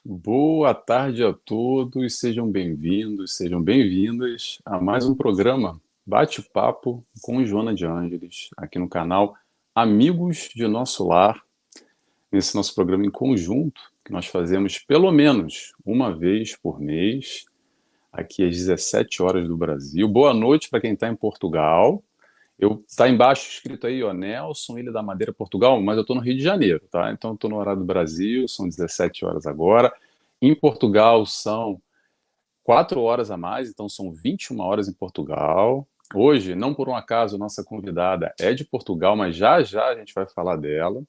Boa tarde a todos, sejam bem-vindos, sejam bem-vindas a mais um programa Bate-Papo com Joana de Ângeles, aqui no canal Amigos de Nosso Lar, nesse nosso programa em conjunto, que nós fazemos pelo menos uma vez por mês, aqui às 17 horas do Brasil. Boa noite para quem está em Portugal. Tá embaixo escrito aí, ó, Nelson, Ilha da Madeira, Portugal, mas eu estou no Rio de Janeiro, tá? Então eu estou no horário do Brasil, são 17 horas agora. Em Portugal são 4 horas a mais, então são 21 horas em Portugal. Hoje, não por um acaso, nossa convidada é de Portugal, mas já já a gente vai falar dela.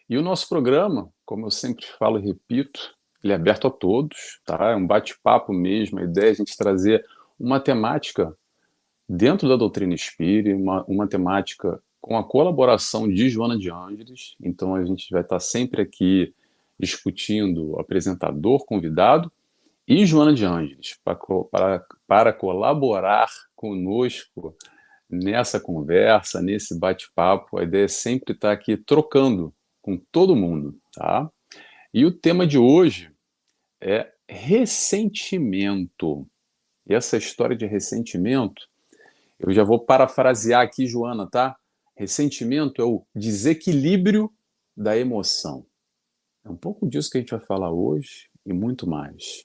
E o nosso programa, como eu sempre falo e repito, ele é aberto a todos, tá? É um bate-papo mesmo, a ideia é a gente trazer uma temática dentro da doutrina espírita, uma temática com a colaboração de Joana de Ângeles. Então a gente vai estar sempre aqui discutindo o apresentador, convidado e Joana de Ângeles para colaborar conosco nessa conversa, nesse bate-papo. A ideia é sempre estar aqui trocando com todo mundo, tá? E o tema de hoje é ressentimento. E essa história de ressentimento, eu já vou parafrasear aqui, Joana, tá? Ressentimento é o desequilíbrio da emoção. É um pouco disso que a gente vai falar hoje e muito mais.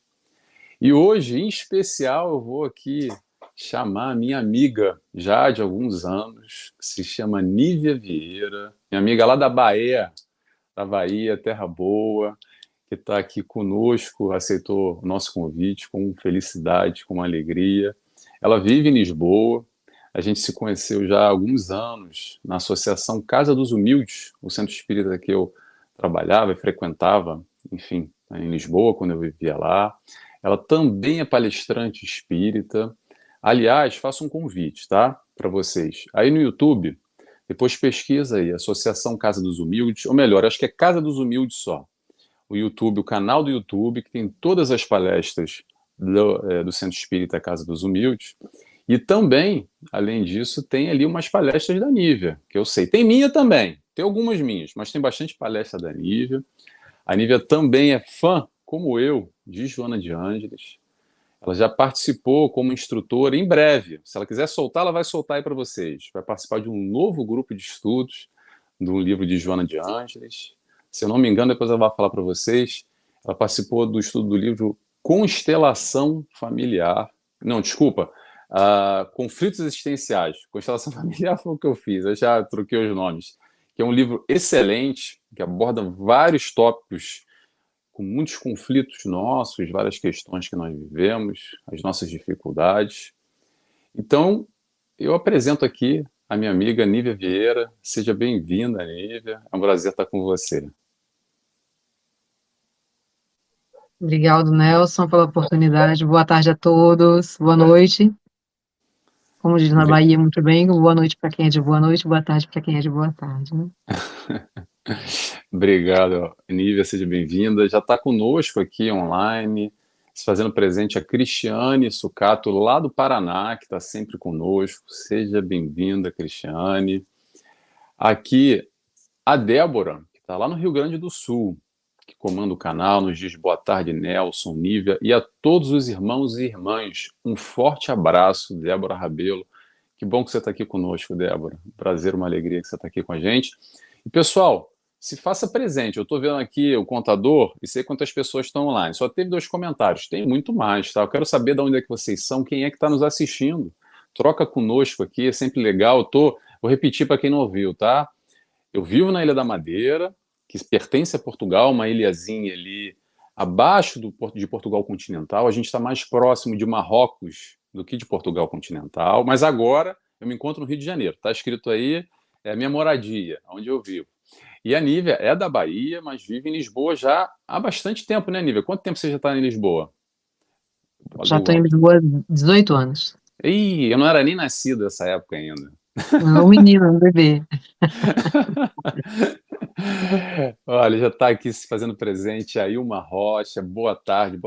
E hoje, em especial, eu vou aqui chamar a minha amiga, já de alguns anos, que se chama Nívia Vieira, minha amiga lá da Bahia, Terra Boa, que está aqui conosco, aceitou o nosso convite com felicidade, com alegria. Ela vive em Lisboa, a gente se conheceu já há alguns anos na Associação Casa dos Humildes, o centro espírita que eu trabalhava e frequentava, enfim, em Lisboa, quando eu vivia lá. Ela também é palestrante espírita. Aliás, faço um convite, tá? Para vocês. Aí no YouTube, depois pesquisa aí, Associação Casa dos Humildes, ou melhor, acho que é Casa dos Humildes só. O YouTube, o canal do YouTube, que tem todas as palestras do Centro Espírita Casa dos Humildes. E também, além disso, tem ali umas palestras da Nívia, que eu sei. Tem minha também, tem algumas minhas, mas tem bastante palestra da Nívia. A Nívia também é fã, como eu, de Joana de Ângeles. Ela já participou como instrutora. Em breve, se ela quiser soltar, ela vai soltar aí para vocês. Vai participar de um novo grupo de estudos, de um livro de Joana de Ângeles. Se eu não me engano, depois ela vai falar para vocês. Ela participou do estudo do livro Constelação Familiar. Não, desculpa. Conflitos Existenciais. Constelação Familiar foi o que eu fiz. Eu já troquei os nomes. Que é um livro excelente, que aborda vários tópicos com muitos conflitos nossos, várias questões que nós vivemos, as nossas dificuldades. Então, eu apresento aqui a minha amiga Nívia Vieira. Seja bem-vinda, Nívia. É um prazer estar com você. Obrigado, Nelson, pela oportunidade. Boa tarde a todos. Boa noite. Como diz na Bahia muito bem, boa noite para quem é de boa noite, boa tarde para quem é de boa tarde, né? Obrigado, Nívia, seja bem-vinda. Já está conosco aqui online, se fazendo presente a Cristiane Sucato, lá do Paraná, que está sempre conosco. Seja bem-vinda, Cristiane. Aqui, a Débora, que está lá no Rio Grande do Sul, que comanda o canal, nos diz boa tarde, Nelson, Nívia, e a todos os irmãos e irmãs. Um forte abraço, Débora Rabelo. Que bom que você está aqui conosco, Débora. Um prazer, uma alegria que você está aqui com a gente. E, pessoal, se faça presente. Eu estou vendo aqui o contador e sei quantas pessoas estão online. Só teve 2 comentários. Tem muito mais, tá? Eu quero saber de onde é que vocês são, quem é que está nos assistindo. Troca conosco aqui, é sempre legal. Vou repetir para quem não ouviu, tá? Eu vivo na Ilha da Madeira, que pertence a Portugal, uma ilhazinha ali abaixo de Portugal continental. A gente está mais próximo de Marrocos do que de Portugal continental, mas agora eu me encontro no Rio de Janeiro. Está escrito aí, é a minha moradia, onde eu vivo. E a Nívia é da Bahia, mas vive em Lisboa já há bastante tempo, né, Nívia? Quanto tempo você já está em Lisboa? Já estou em Lisboa há 18 anos. Ih, eu não era nem nascido nessa época ainda. Um menino, um bebê. Olha, já está aqui se fazendo presente a Ilma Rocha. Boa tarde,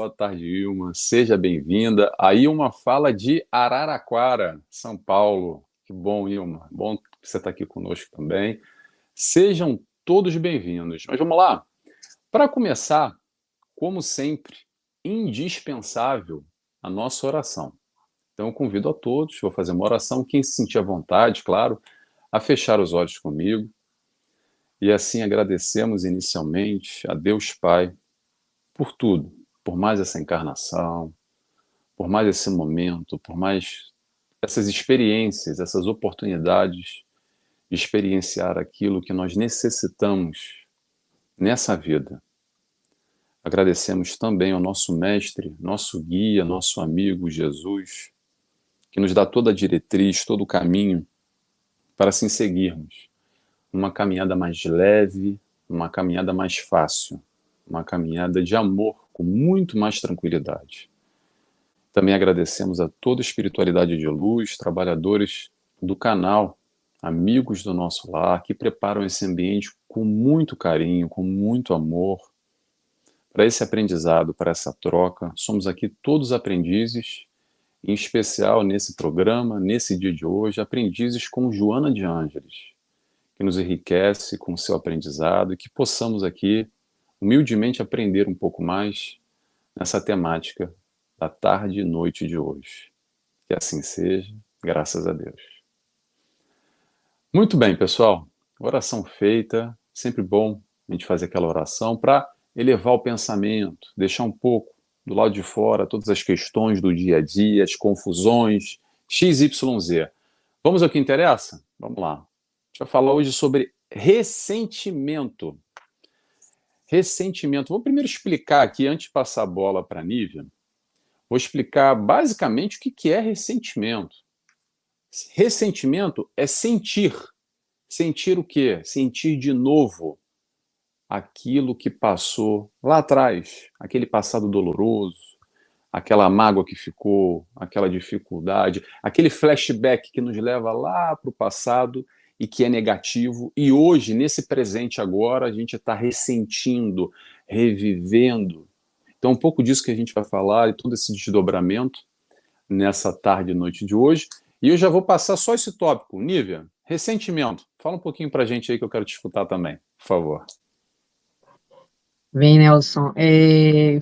Ilma. Seja bem-vinda. A Ilma fala de Araraquara, São Paulo. Que bom, Ilma. Bom que você está aqui conosco também. Sejam todos bem-vindos. Mas vamos lá. Para começar, como sempre, indispensável a nossa oração. Então eu convido a todos, vou fazer uma oração, quem se sentir à vontade, claro, a fechar os olhos comigo, e assim agradecemos inicialmente a Deus Pai por tudo, por mais essa encarnação, por mais esse momento, por mais essas experiências, essas oportunidades de experienciar aquilo que nós necessitamos nessa vida. Agradecemos também ao nosso mestre, nosso guia, nosso amigo Jesus, que nos dá toda a diretriz, todo o caminho para assim seguirmos. Uma caminhada mais leve, uma caminhada mais fácil, uma caminhada de amor, com muito mais tranquilidade. Também agradecemos a toda a espiritualidade de luz, trabalhadores do canal, amigos do nosso lar, que preparam esse ambiente com muito carinho, com muito amor, para esse aprendizado, para essa troca. Somos aqui todos aprendizes, em especial nesse programa, nesse dia de hoje, aprendizes com Joana de Ângeles, que nos enriquece com o seu aprendizado e que possamos aqui, humildemente, aprender um pouco mais nessa temática da tarde e noite de hoje. Que assim seja, graças a Deus. Muito bem, pessoal. Oração feita. Sempre bom a gente fazer aquela oração para elevar o pensamento, deixar um pouco do lado de fora todas as questões do dia a dia, as confusões, XYZ. Vamos ao que interessa? Vamos lá. A gente vai falar hoje sobre ressentimento. Ressentimento. Vou primeiro explicar aqui, antes de passar a bola para a Nívia, vou explicar basicamente o que é ressentimento. Ressentimento é sentir. Sentir o quê? Sentir de novo aquilo que passou lá atrás, aquele passado doloroso, aquela mágoa que ficou, aquela dificuldade, aquele flashback que nos leva lá para o passado e que é negativo, e hoje, nesse presente agora, a gente está ressentindo, revivendo. Então, um pouco disso que a gente vai falar, e todo esse desdobramento nessa tarde e noite de hoje, e eu já vou passar só esse tópico. Nívia, ressentimento. Fala um pouquinho para a gente aí que eu quero te escutar também, por favor. Bem, Nelson,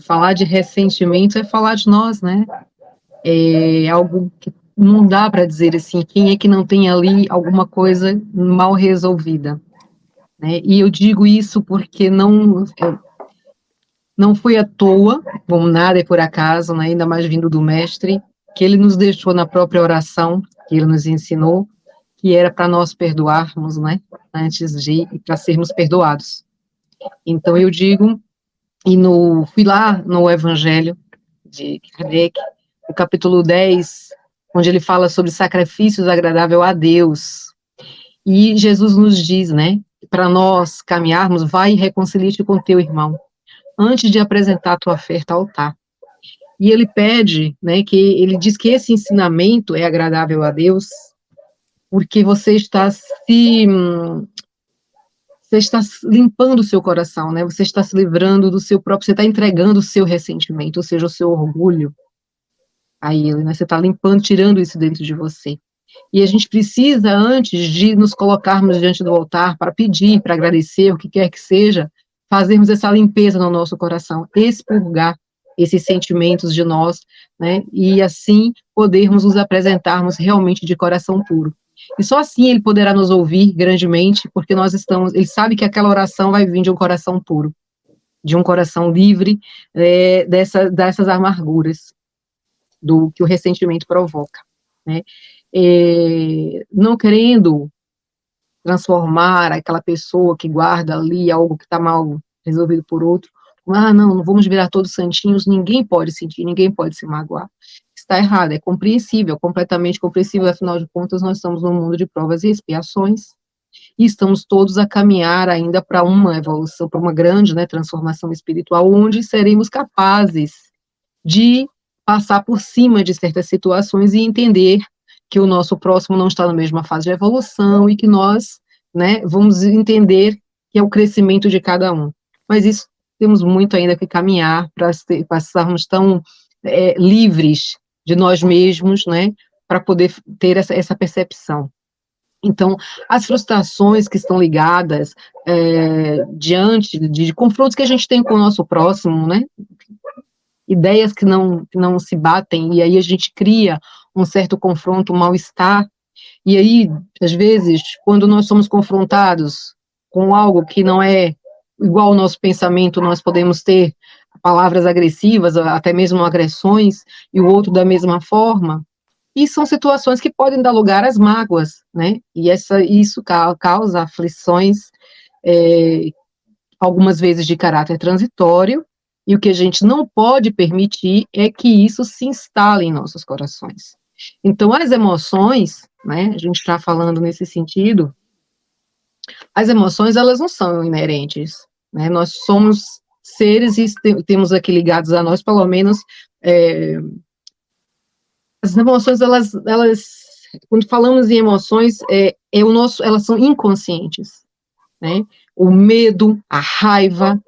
falar de ressentimento é falar de nós, né? É algo que não dá para dizer assim, quem é que não tem ali alguma coisa mal resolvida, né? E eu digo isso porque não foi à toa, como nada é por acaso, né? Ainda mais vindo do mestre, que ele nos deixou na própria oração, que ele nos ensinou, que era para nós perdoarmos, né? Antes de, para sermos perdoados. Então eu digo, fui lá no Evangelho de Kardec, no capítulo 10, onde ele fala sobre sacrifícios agradáveis a Deus. E Jesus nos diz, né, para nós caminharmos, vai e reconcilia-te com teu irmão, antes de apresentar a tua oferta ao altar. E ele pede, né, ele diz que esse ensinamento é agradável a Deus, porque você está limpando o seu coração, né? Você está se livrando do seu próprio, você está entregando o seu ressentimento, ou seja, o seu orgulho a ele, né? Você está limpando, tirando isso dentro de você. E a gente precisa, antes de nos colocarmos diante do altar para pedir, para agradecer, o que quer que seja, fazermos essa limpeza no nosso coração, expurgar esses sentimentos de nós, né? E assim podermos nos apresentarmos realmente de coração puro. E só assim ele poderá nos ouvir grandemente, porque ele sabe que aquela oração vai vir de um coração puro, de um coração livre dessas amarguras do que o ressentimento provoca, né? Não querendo transformar aquela pessoa que guarda ali algo que está mal resolvido por outro, não vamos virar todos santinhos, ninguém pode sentir, ninguém pode se magoar. Está errado, é compreensível, completamente compreensível, afinal de contas, nós estamos num mundo de provas e expiações, e estamos todos a caminhar ainda para uma evolução, para uma grande, né, transformação espiritual, onde seremos capazes de passar por cima de certas situações e entender que o nosso próximo não está na mesma fase de evolução e que nós, né, vamos entender que é o crescimento de cada um. Mas isso temos muito ainda que caminhar para estarmos tão livres de nós mesmos, né, para poder ter essa percepção. Então, as frustrações que estão ligadas diante de confrontos que a gente tem com o nosso próximo, né? Ideias que não se batem, e aí a gente cria um certo confronto, um mal-estar, e aí, às vezes, quando nós somos confrontados com algo que não é igual ao nosso pensamento, nós podemos ter palavras agressivas, até mesmo agressões, e o outro da mesma forma, e são situações que podem dar lugar às mágoas, né? E isso causa aflições, algumas vezes de caráter transitório, e o que a gente não pode permitir é que isso se instale em nossos corações. Então, as emoções, né, a gente está falando nesse sentido, as emoções, elas não são inerentes, né, nós somos seres e temos aqui ligados a nós, pelo menos, as emoções, elas quando falamos em emoções, elas são inconscientes, né, o medo, a raiva,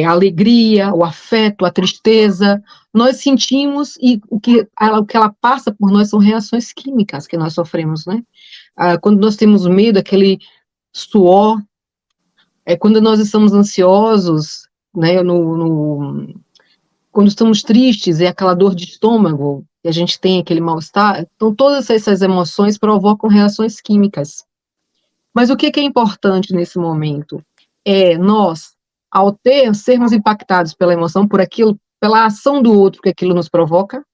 a alegria, o afeto, a tristeza, nós sentimos, e o que ela passa por nós são reações químicas que nós sofremos, né? Quando nós temos medo, aquele suor, quando nós estamos ansiosos, né, quando estamos tristes, é aquela dor de estômago, e a gente tem aquele mal-estar, então todas essas emoções provocam reações químicas. Mas o que é importante nesse momento? Nós, ao sermos impactados pela emoção, por aquilo, pela ação do outro que aquilo nos provoca,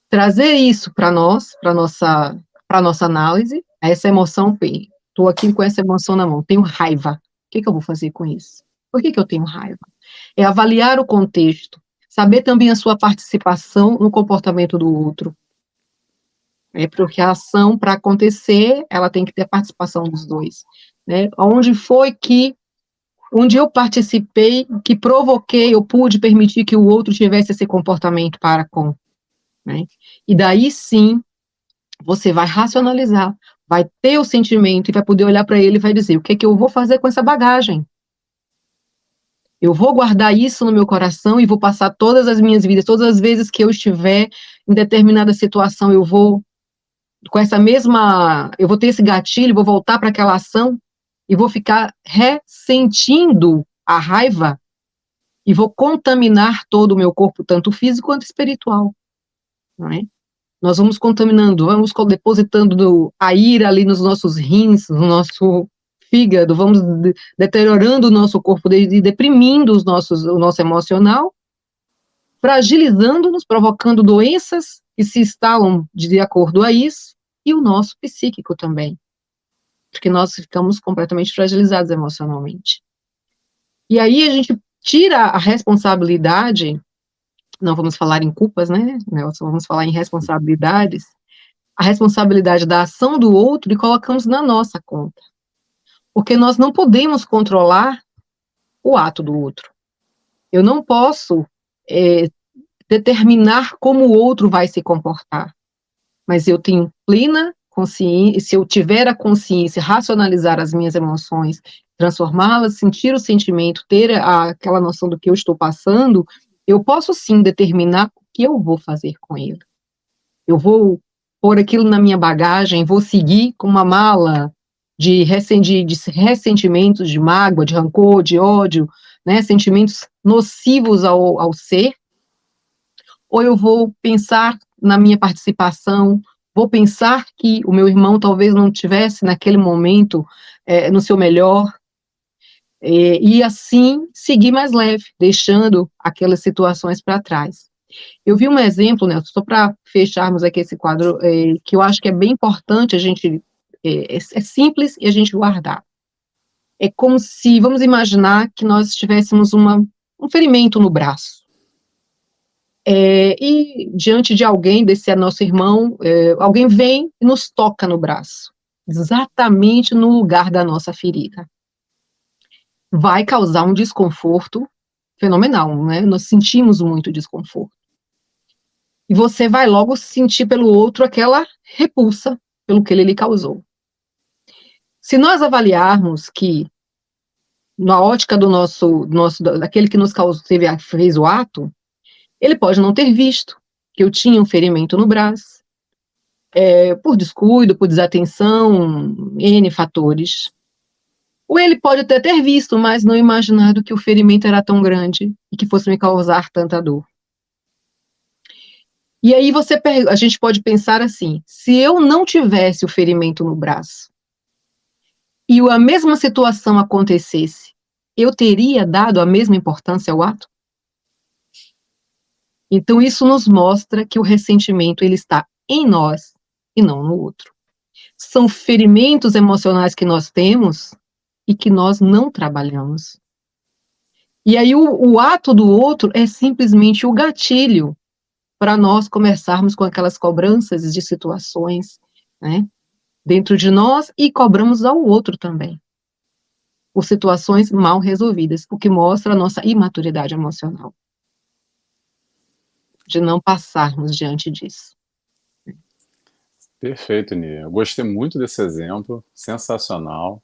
trazer isso para nós, para nossa análise, essa emoção, estou aqui com essa emoção na mão, tenho raiva, o que eu vou fazer com isso? Por que eu tenho raiva? É avaliar o contexto, saber também a sua participação no comportamento do outro, porque a ação, para acontecer, ela tem que ter a participação dos dois, né? Onde eu participei, que provoquei, eu pude permitir que o outro tivesse esse comportamento para com, né? E daí sim, você vai racionalizar, vai ter o sentimento e vai poder olhar para ele e vai dizer, o que é que eu vou fazer com essa bagagem? Eu vou guardar isso no meu coração e vou passar todas as minhas vidas, todas as vezes que eu estiver em determinada situação, eu vou ter esse gatilho, vou voltar para aquela ação e vou ficar ressentindo a raiva e vou contaminar todo o meu corpo, tanto físico quanto espiritual, não é? Nós vamos contaminando, vamos depositando a ira ali nos nossos rins, no nosso fígado, vamos deteriorando o nosso corpo, deprimindo o nosso emocional, fragilizando-nos, provocando doenças que se instalam de acordo a isso, e o nosso psíquico também, porque nós ficamos completamente fragilizados emocionalmente. E aí a gente tira a responsabilidade, não vamos falar em culpas, né, Nelson, vamos falar em responsabilidades, a responsabilidade da ação do outro e colocamos na nossa conta, porque nós não podemos controlar o ato do outro. Eu não posso determinar como o outro vai se comportar, mas eu tenho plena consciência, se eu tiver a consciência, racionalizar as minhas emoções, transformá-las, sentir o sentimento, ter aquela noção do que eu estou passando, eu posso sim determinar o que eu vou fazer com ele. Eu vou pôr aquilo na minha bagagem, vou seguir com uma mala de ressentimentos, de mágoa, de rancor, de ódio, né, sentimentos nocivos ao ser, ou eu vou pensar na minha participação, vou pensar que o meu irmão talvez não tivesse naquele momento no seu melhor, e assim seguir mais leve, deixando aquelas situações para trás. Eu vi um exemplo, Nelson, só para fecharmos aqui esse quadro, que eu acho que é bem importante a gente, é simples e a gente guardar. É como se, vamos imaginar que nós tivéssemos um ferimento no braço. E diante de alguém, desse nosso irmão, alguém vem e nos toca no braço, exatamente no lugar da nossa ferida. Vai causar um desconforto fenomenal, né? Nós sentimos muito desconforto. E você vai logo sentir pelo outro aquela repulsa pelo que ele lhe causou. Se nós avaliarmos que, na ótica daquele que nos fez o ato, ele pode não ter visto que eu tinha um ferimento no braço, por descuido, por desatenção, N fatores. Ou ele pode até ter visto, mas não imaginado que o ferimento era tão grande e que fosse me causar tanta dor. E aí a gente pode pensar assim, se eu não tivesse o ferimento no braço, e a mesma situação acontecesse, eu teria dado a mesma importância ao ato? Então, isso nos mostra que o ressentimento, ele está em nós e não no outro. São ferimentos emocionais que nós temos e que nós não trabalhamos. E aí, o ato do outro é simplesmente o gatilho para nós começarmos com aquelas cobranças de situações, né, dentro de nós e cobramos ao outro também, por situações mal resolvidas, o que mostra a nossa imaturidade emocional, de não passarmos diante disso. Perfeito, Nia. Eu gostei muito desse exemplo, sensacional.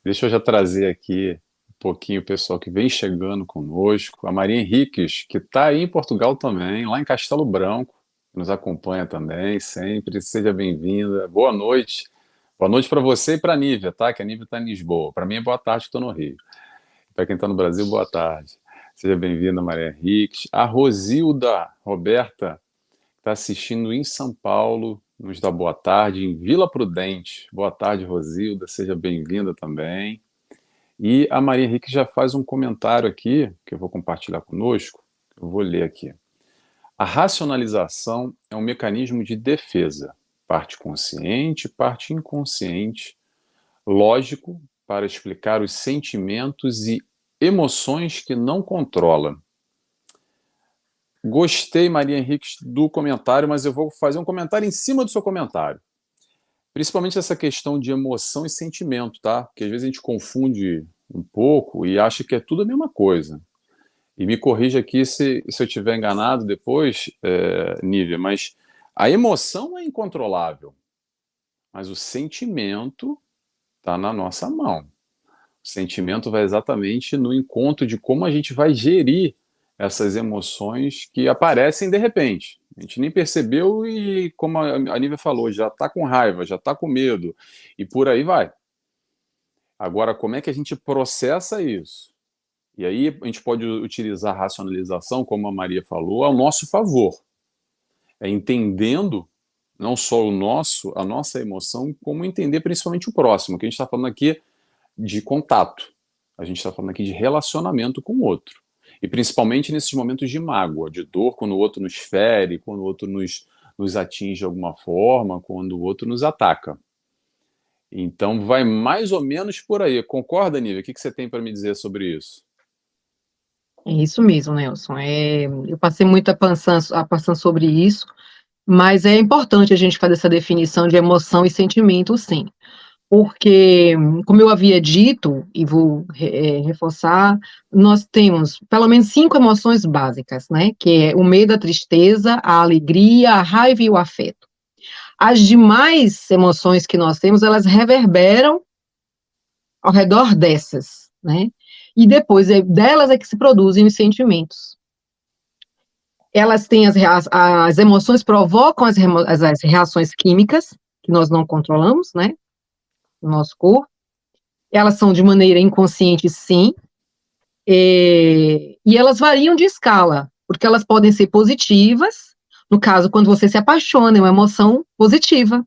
Deixa eu já trazer aqui um pouquinho o pessoal que vem chegando conosco. A Maria Henriques, que está aí em Portugal também, lá em Castelo Branco, nos acompanha também, sempre. Seja bem-vinda. Boa noite. Boa noite para você e para a Nívia, tá? Que a Nívia está em Lisboa. Para mim é boa tarde, que estou no Rio. Para quem está no Brasil, boa tarde. Seja bem-vinda, Maria Henriques. A Rosilda Roberta está assistindo em São Paulo, nos dá boa tarde, em Vila Prudente. Boa tarde, Rosilda, seja bem-vinda também. E a Maria Henrique já faz um comentário aqui, que eu vou compartilhar conosco, eu vou ler aqui. A racionalização é um mecanismo de defesa, parte consciente, parte inconsciente, lógico, para explicar os sentimentos e emoções que não controla. Gostei, Maria Henrique, do comentário, mas eu vou fazer um comentário em cima do seu comentário. Principalmente essa questão de emoção e sentimento, tá? Porque às vezes a gente confunde um pouco e acha que é tudo a mesma coisa. E me corrija aqui se eu estiver enganado depois, Nívia, mas a emoção é incontrolável, mas o sentimento está na nossa mão. O sentimento vai exatamente no encontro de como a gente vai gerir essas emoções que aparecem de repente. A gente nem percebeu e, como a Nívia falou, já está com raiva, já está com medo, e por aí vai. Agora, como é que a gente processa isso? E aí a gente pode utilizar a racionalização, como a Maria falou, ao nosso favor. É entendendo não só a nossa emoção, como entender principalmente o próximo, que a gente está falando aqui de contato. A gente está falando aqui de relacionamento com o outro. E principalmente nesses momentos de mágoa, de dor, quando o outro nos fere, quando o outro nos atinge de alguma forma, quando o outro nos ataca. Então vai mais ou menos por aí. Concorda, Nívia? O que você tem para me dizer sobre isso? É isso mesmo, Nelson. Eu passei muito a pensando sobre isso, mas é importante a gente fazer essa definição de emoção e sentimento, sim. Porque, como eu havia dito, e vou reforçar, nós temos pelo menos 5 emoções básicas, né? Que é o medo, a tristeza, a alegria, a raiva e o afeto. As demais emoções que nós temos, elas reverberam ao redor dessas, né? E depois delas é que se produzem os sentimentos. Elas têm as emoções provocam as reações químicas, que nós não controlamos, né? No nosso corpo. Elas são de maneira inconsciente, sim, e elas variam de escala, porque elas podem ser positivas, no caso, quando você se apaixona, é uma emoção positiva,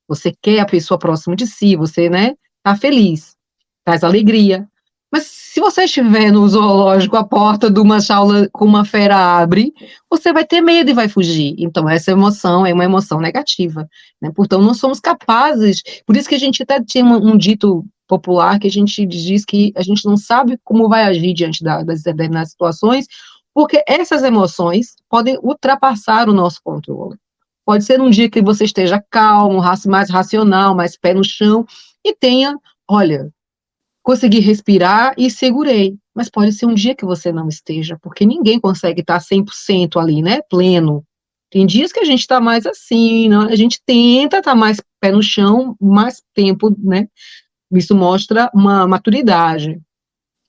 você quer a pessoa próxima de si, você, né, tá feliz, traz alegria, mas se você estiver no zoológico, a porta de uma jaula com uma fera abre, você vai ter medo e vai fugir, então essa emoção é uma emoção negativa, né, portanto não somos capazes, por isso que a gente até tinha um dito popular que a gente diz que a gente não sabe como vai agir diante das determinadas situações, porque essas emoções podem ultrapassar o nosso controle. Pode ser um dia que você esteja calmo, mais racional, mais pé no chão, e tenha, olha, consegui respirar e segurei. Mas pode ser um dia que você não esteja, porque ninguém consegue estar 100% ali, né, pleno. Tem dias que a gente está mais assim, né? A gente tenta estar mais pé no chão, mais tempo, né, isso mostra uma maturidade,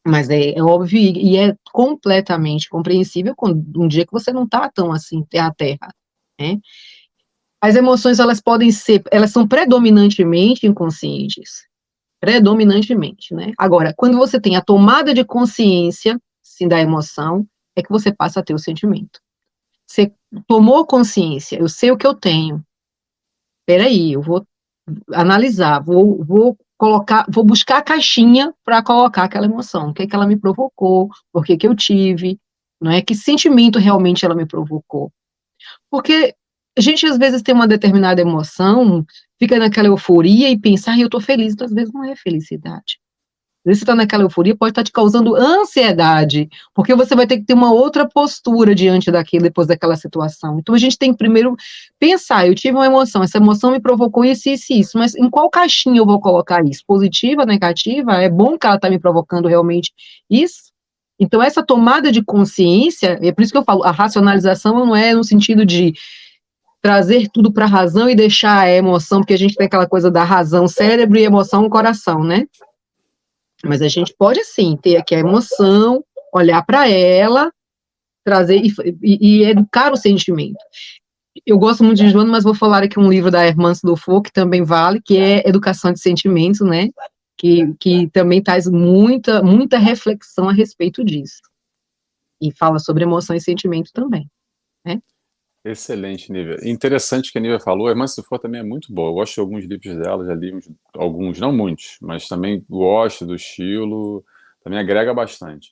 mas é óbvio e é completamente compreensível quando um dia que você não está tão assim, terra a terra, né? As emoções, elas são predominantemente inconscientes. Predominantemente, né? Agora, quando você tem a tomada de consciência, sim, da emoção, é que você passa a ter o sentimento. Você tomou consciência, eu sei o que eu tenho. Peraí, eu vou analisar, vou buscar a caixinha para colocar aquela emoção. O que é que ela me provocou? Por que que eu tive? Não é? Que sentimento realmente ela me provocou? Porque a gente às vezes tem uma determinada emoção, fica naquela euforia e pensa, eu tô feliz, então às vezes não é felicidade. Às vezes você está naquela euforia, pode estar te causando ansiedade, porque você vai ter que ter uma outra postura diante daquilo, depois daquela situação. Então a gente tem que primeiro pensar, eu tive uma emoção, essa emoção me provocou isso, mas em qual caixinha eu vou colocar isso? Positiva, negativa? É bom que ela está me provocando realmente isso? Então essa tomada de consciência, é por isso que eu falo, a racionalização não é no sentido de trazer tudo para a razão e deixar a emoção, porque a gente tem aquela coisa da razão, cérebro e emoção, coração, né? Mas a gente pode, sim, ter aqui a emoção, olhar para ela, trazer e educar o sentimento. Eu gosto muito de Joana, mas vou falar aqui um livro da Hermance Dufour, que também vale, que é Educação de Sentimentos, né? Que também traz muita reflexão a respeito disso. E fala sobre emoção e sentimento também, né? Excelente, Nívia. Interessante que a Nívia falou. A Irmã Se For também é muito boa. Eu gosto de alguns livros dela, já li alguns, não muitos, mas também gosto do estilo, também agrega bastante.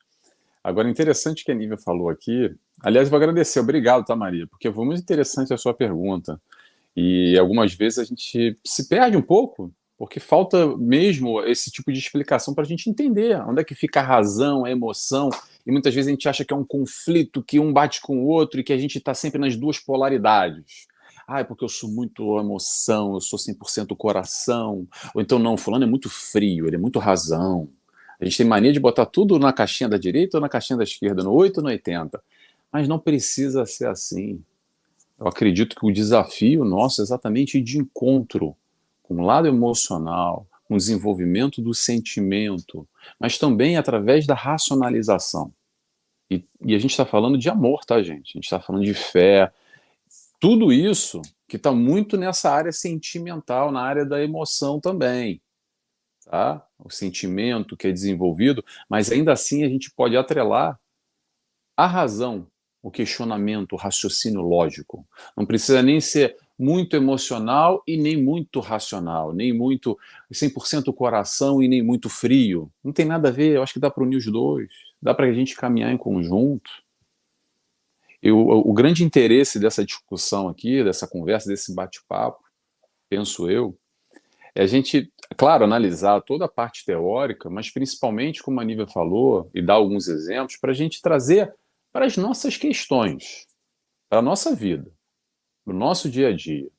Agora, interessante que a Nívia falou aqui. Aliás, vou agradecer. Obrigado, tá, Maria? Porque foi muito interessante a sua pergunta. E algumas vezes a gente se perde um pouco, porque falta mesmo esse tipo de explicação para a gente entender onde é que fica a razão, a emoção. E muitas vezes a gente acha que é um conflito, que um bate com o outro e que a gente está sempre nas duas polaridades. Ah, é porque eu sou muito emoção, eu sou 100% coração. Ou então, não, fulano é muito frio, ele é muito razão. A gente tem mania de botar tudo na caixinha da direita ou na caixinha da esquerda, no 8 ou no 80. Mas não precisa ser assim. Eu acredito que o desafio nosso é exatamente ir de encontro com o lado emocional, com o desenvolvimento do sentimento, mas também através da racionalização. E a gente está falando de amor, tá, gente? A gente está falando de fé. Tudo isso que está muito nessa área sentimental, na área da emoção também, tá? O sentimento que é desenvolvido, mas ainda assim a gente pode atrelar a razão, o questionamento, o raciocínio lógico. Não precisa nem ser muito emocional e nem muito racional, nem muito 100% coração e nem muito frio. Não tem nada a ver, eu acho que dá para unir os dois. Dá para a gente caminhar em conjunto. O grande interesse dessa discussão aqui, dessa conversa, desse bate-papo, penso eu, é a gente, claro, analisar toda a parte teórica, mas principalmente, como a Nívia falou, e dar alguns exemplos, para a gente trazer para as nossas questões, para a nossa vida, para o nosso dia a dia.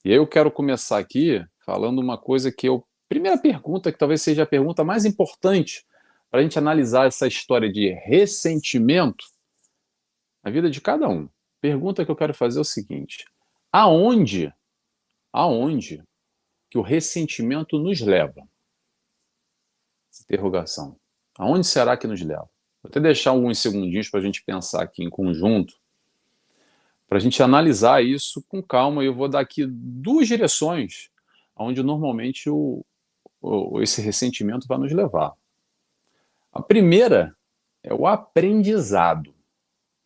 E aí eu quero começar aqui falando uma coisa que eu. Primeira pergunta, que talvez seja a pergunta mais importante para a gente analisar essa história de ressentimento na vida de cada um. Pergunta que eu quero fazer é o seguinte: aonde, aonde que o ressentimento nos leva? Interrogação. Aonde será que nos leva? Vou até deixar alguns segundinhos para a gente pensar aqui em conjunto, para a gente analisar isso com calma. E eu vou dar aqui duas direções onde normalmente esse ressentimento vai nos levar. A primeira é o aprendizado.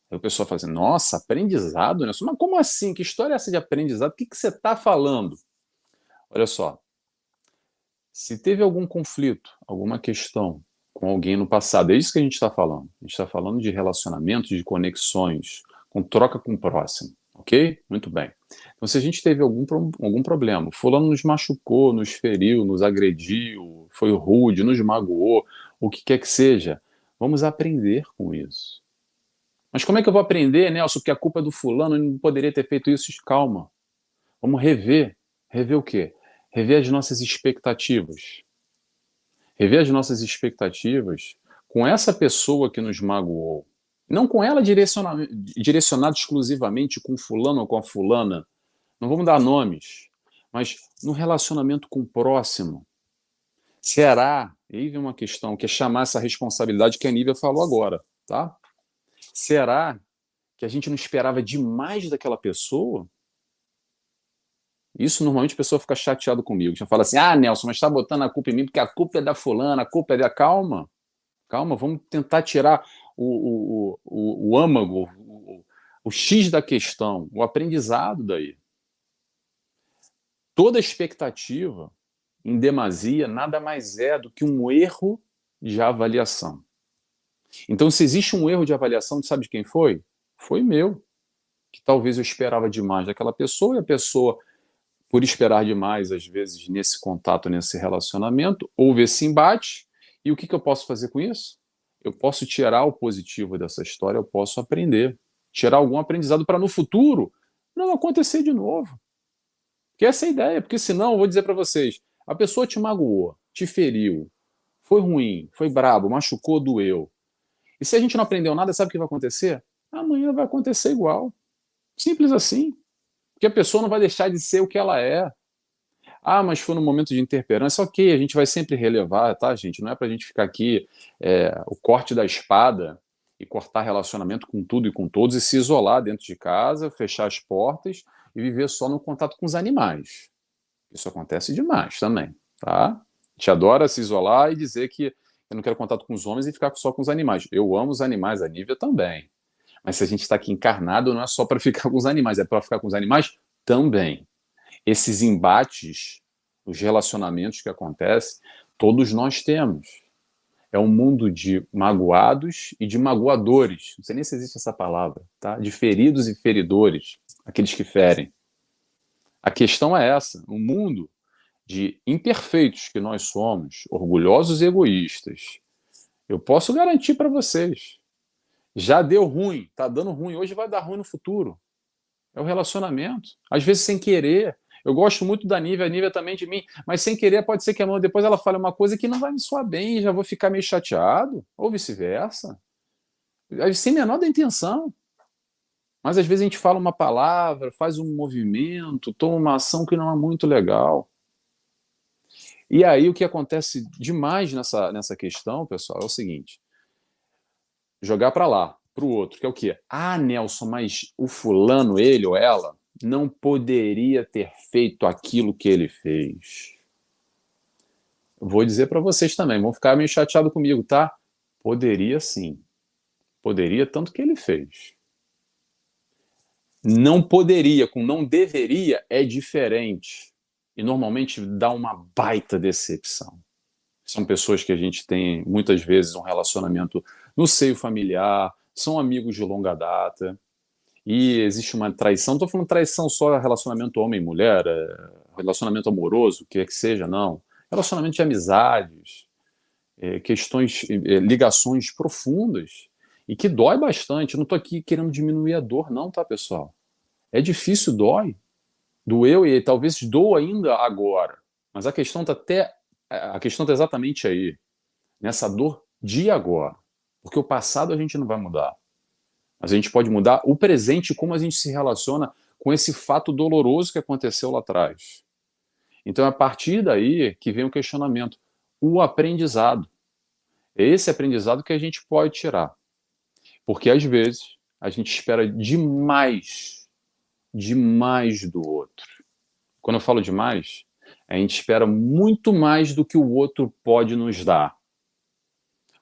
Aí o pessoal fala assim, nossa, aprendizado, né? Mas como assim? Que história é essa de aprendizado? O que você está falando? Olha só, se teve algum conflito, alguma questão com alguém no passado, é isso que a gente está falando. A gente está falando de relacionamentos, de conexões, com troca com o próximo, ok? Muito bem. Então, se a gente teve algum problema, fulano nos machucou, nos feriu, nos agrediu, foi rude, nos magoou, o que quer que seja, vamos aprender com isso. Mas como é que eu vou aprender, Nelson, porque a culpa é do fulano, ele não poderia ter feito isso? Calma. Vamos rever. Rever o quê? Rever as nossas expectativas. Rever as nossas expectativas com essa pessoa que nos magoou. Não com ela direcionado exclusivamente com fulano ou com a fulana. Não vamos dar nomes. Mas no relacionamento com o próximo. Será? E aí vem uma questão, que é chamar essa responsabilidade que a Nívia falou agora. Tá? Será que a gente não esperava demais daquela pessoa? Isso normalmente a pessoa fica chateada comigo. Já fala assim: ah, Nelson, mas está botando a culpa em mim porque a culpa é da fulana, a culpa é da. Calma, calma, vamos tentar tirar o âmago, o X da questão, o aprendizado daí. Toda expectativa, em demasia, nada mais é do que um erro de avaliação. Então, se existe um erro de avaliação, sabe de quem foi? Foi meu. Que talvez eu esperava demais daquela pessoa e a pessoa, por esperar demais, às vezes, nesse contato, nesse relacionamento, houve esse embate. E o que eu posso fazer com isso? Eu posso tirar o positivo dessa história, eu posso aprender. Tirar algum aprendizado para no futuro não acontecer de novo. Que essa é a ideia, porque senão, eu vou dizer para vocês, a pessoa te magoou, te feriu, foi ruim, foi brabo, machucou, doeu. E se a gente não aprendeu nada, sabe o que vai acontecer? Amanhã vai acontecer igual. Simples assim. Porque a pessoa não vai deixar de ser o que ela é. Ah, mas foi no momento de interferência. Ok, a gente vai sempre relevar, tá, gente? Não é pra gente ficar aqui o corte da espada e cortar relacionamento com tudo e com todos e se isolar dentro de casa, fechar as portas e viver só no contato com os animais. Isso acontece demais também, tá? A gente adora se isolar e dizer que eu não quero contato com os homens e ficar só com os animais. Eu amo os animais, a Nívia também. Mas se a gente está aqui encarnado, não é só para ficar com os animais, é para ficar com os animais também. Esses embates, os relacionamentos que acontecem, todos nós temos. É um mundo de magoados e de magoadores. Não sei nem se existe essa palavra, tá? De feridos e feridores, aqueles que ferem. A questão é essa: um mundo de imperfeitos que nós somos, orgulhosos e egoístas. Eu posso garantir para vocês, já deu ruim, tá dando ruim, hoje vai dar ruim no futuro. É o relacionamento. Às vezes sem querer. Eu gosto muito da Nívia, a Nívia também de mim, mas sem querer pode ser que amanhã depois ela fale uma coisa que não vai me soar bem e já vou ficar meio chateado, ou vice-versa. Sem menor da intenção. Mas às vezes a gente fala uma palavra, faz um movimento, toma uma ação que não é muito legal. E aí o que acontece demais nessa questão, pessoal, é o seguinte: jogar para lá, para o outro, que é o quê? Ah, Nelson, mas o fulano, ele ou ela, não poderia ter feito aquilo que ele fez. Vou dizer para vocês também, vão ficar meio chateados comigo, tá? Poderia sim. Poderia, tanto que ele fez. Não poderia com não deveria é diferente. E normalmente dá uma baita decepção. São pessoas que a gente tem, muitas vezes, um relacionamento no seio familiar, são amigos de longa data, e existe uma traição. Não estou falando traição só relacionamento homem e mulher, relacionamento amoroso, o que é que seja, não. Relacionamento de amizades, questões, ligações profundas, e que dói bastante. Eu não estou aqui querendo diminuir a dor, não, tá, pessoal? É difícil, dói. Doeu e talvez doa ainda agora. Mas a questão está exatamente aí, nessa dor de agora. Porque o passado a gente não vai mudar. Mas a gente pode mudar o presente, como a gente se relaciona com esse fato doloroso que aconteceu lá atrás. Então é a partir daí que vem o questionamento, o aprendizado. É esse aprendizado que a gente pode tirar. Porque às vezes a gente espera demais, demais do outro. Quando eu falo demais, a gente espera muito mais do que o outro pode nos dar.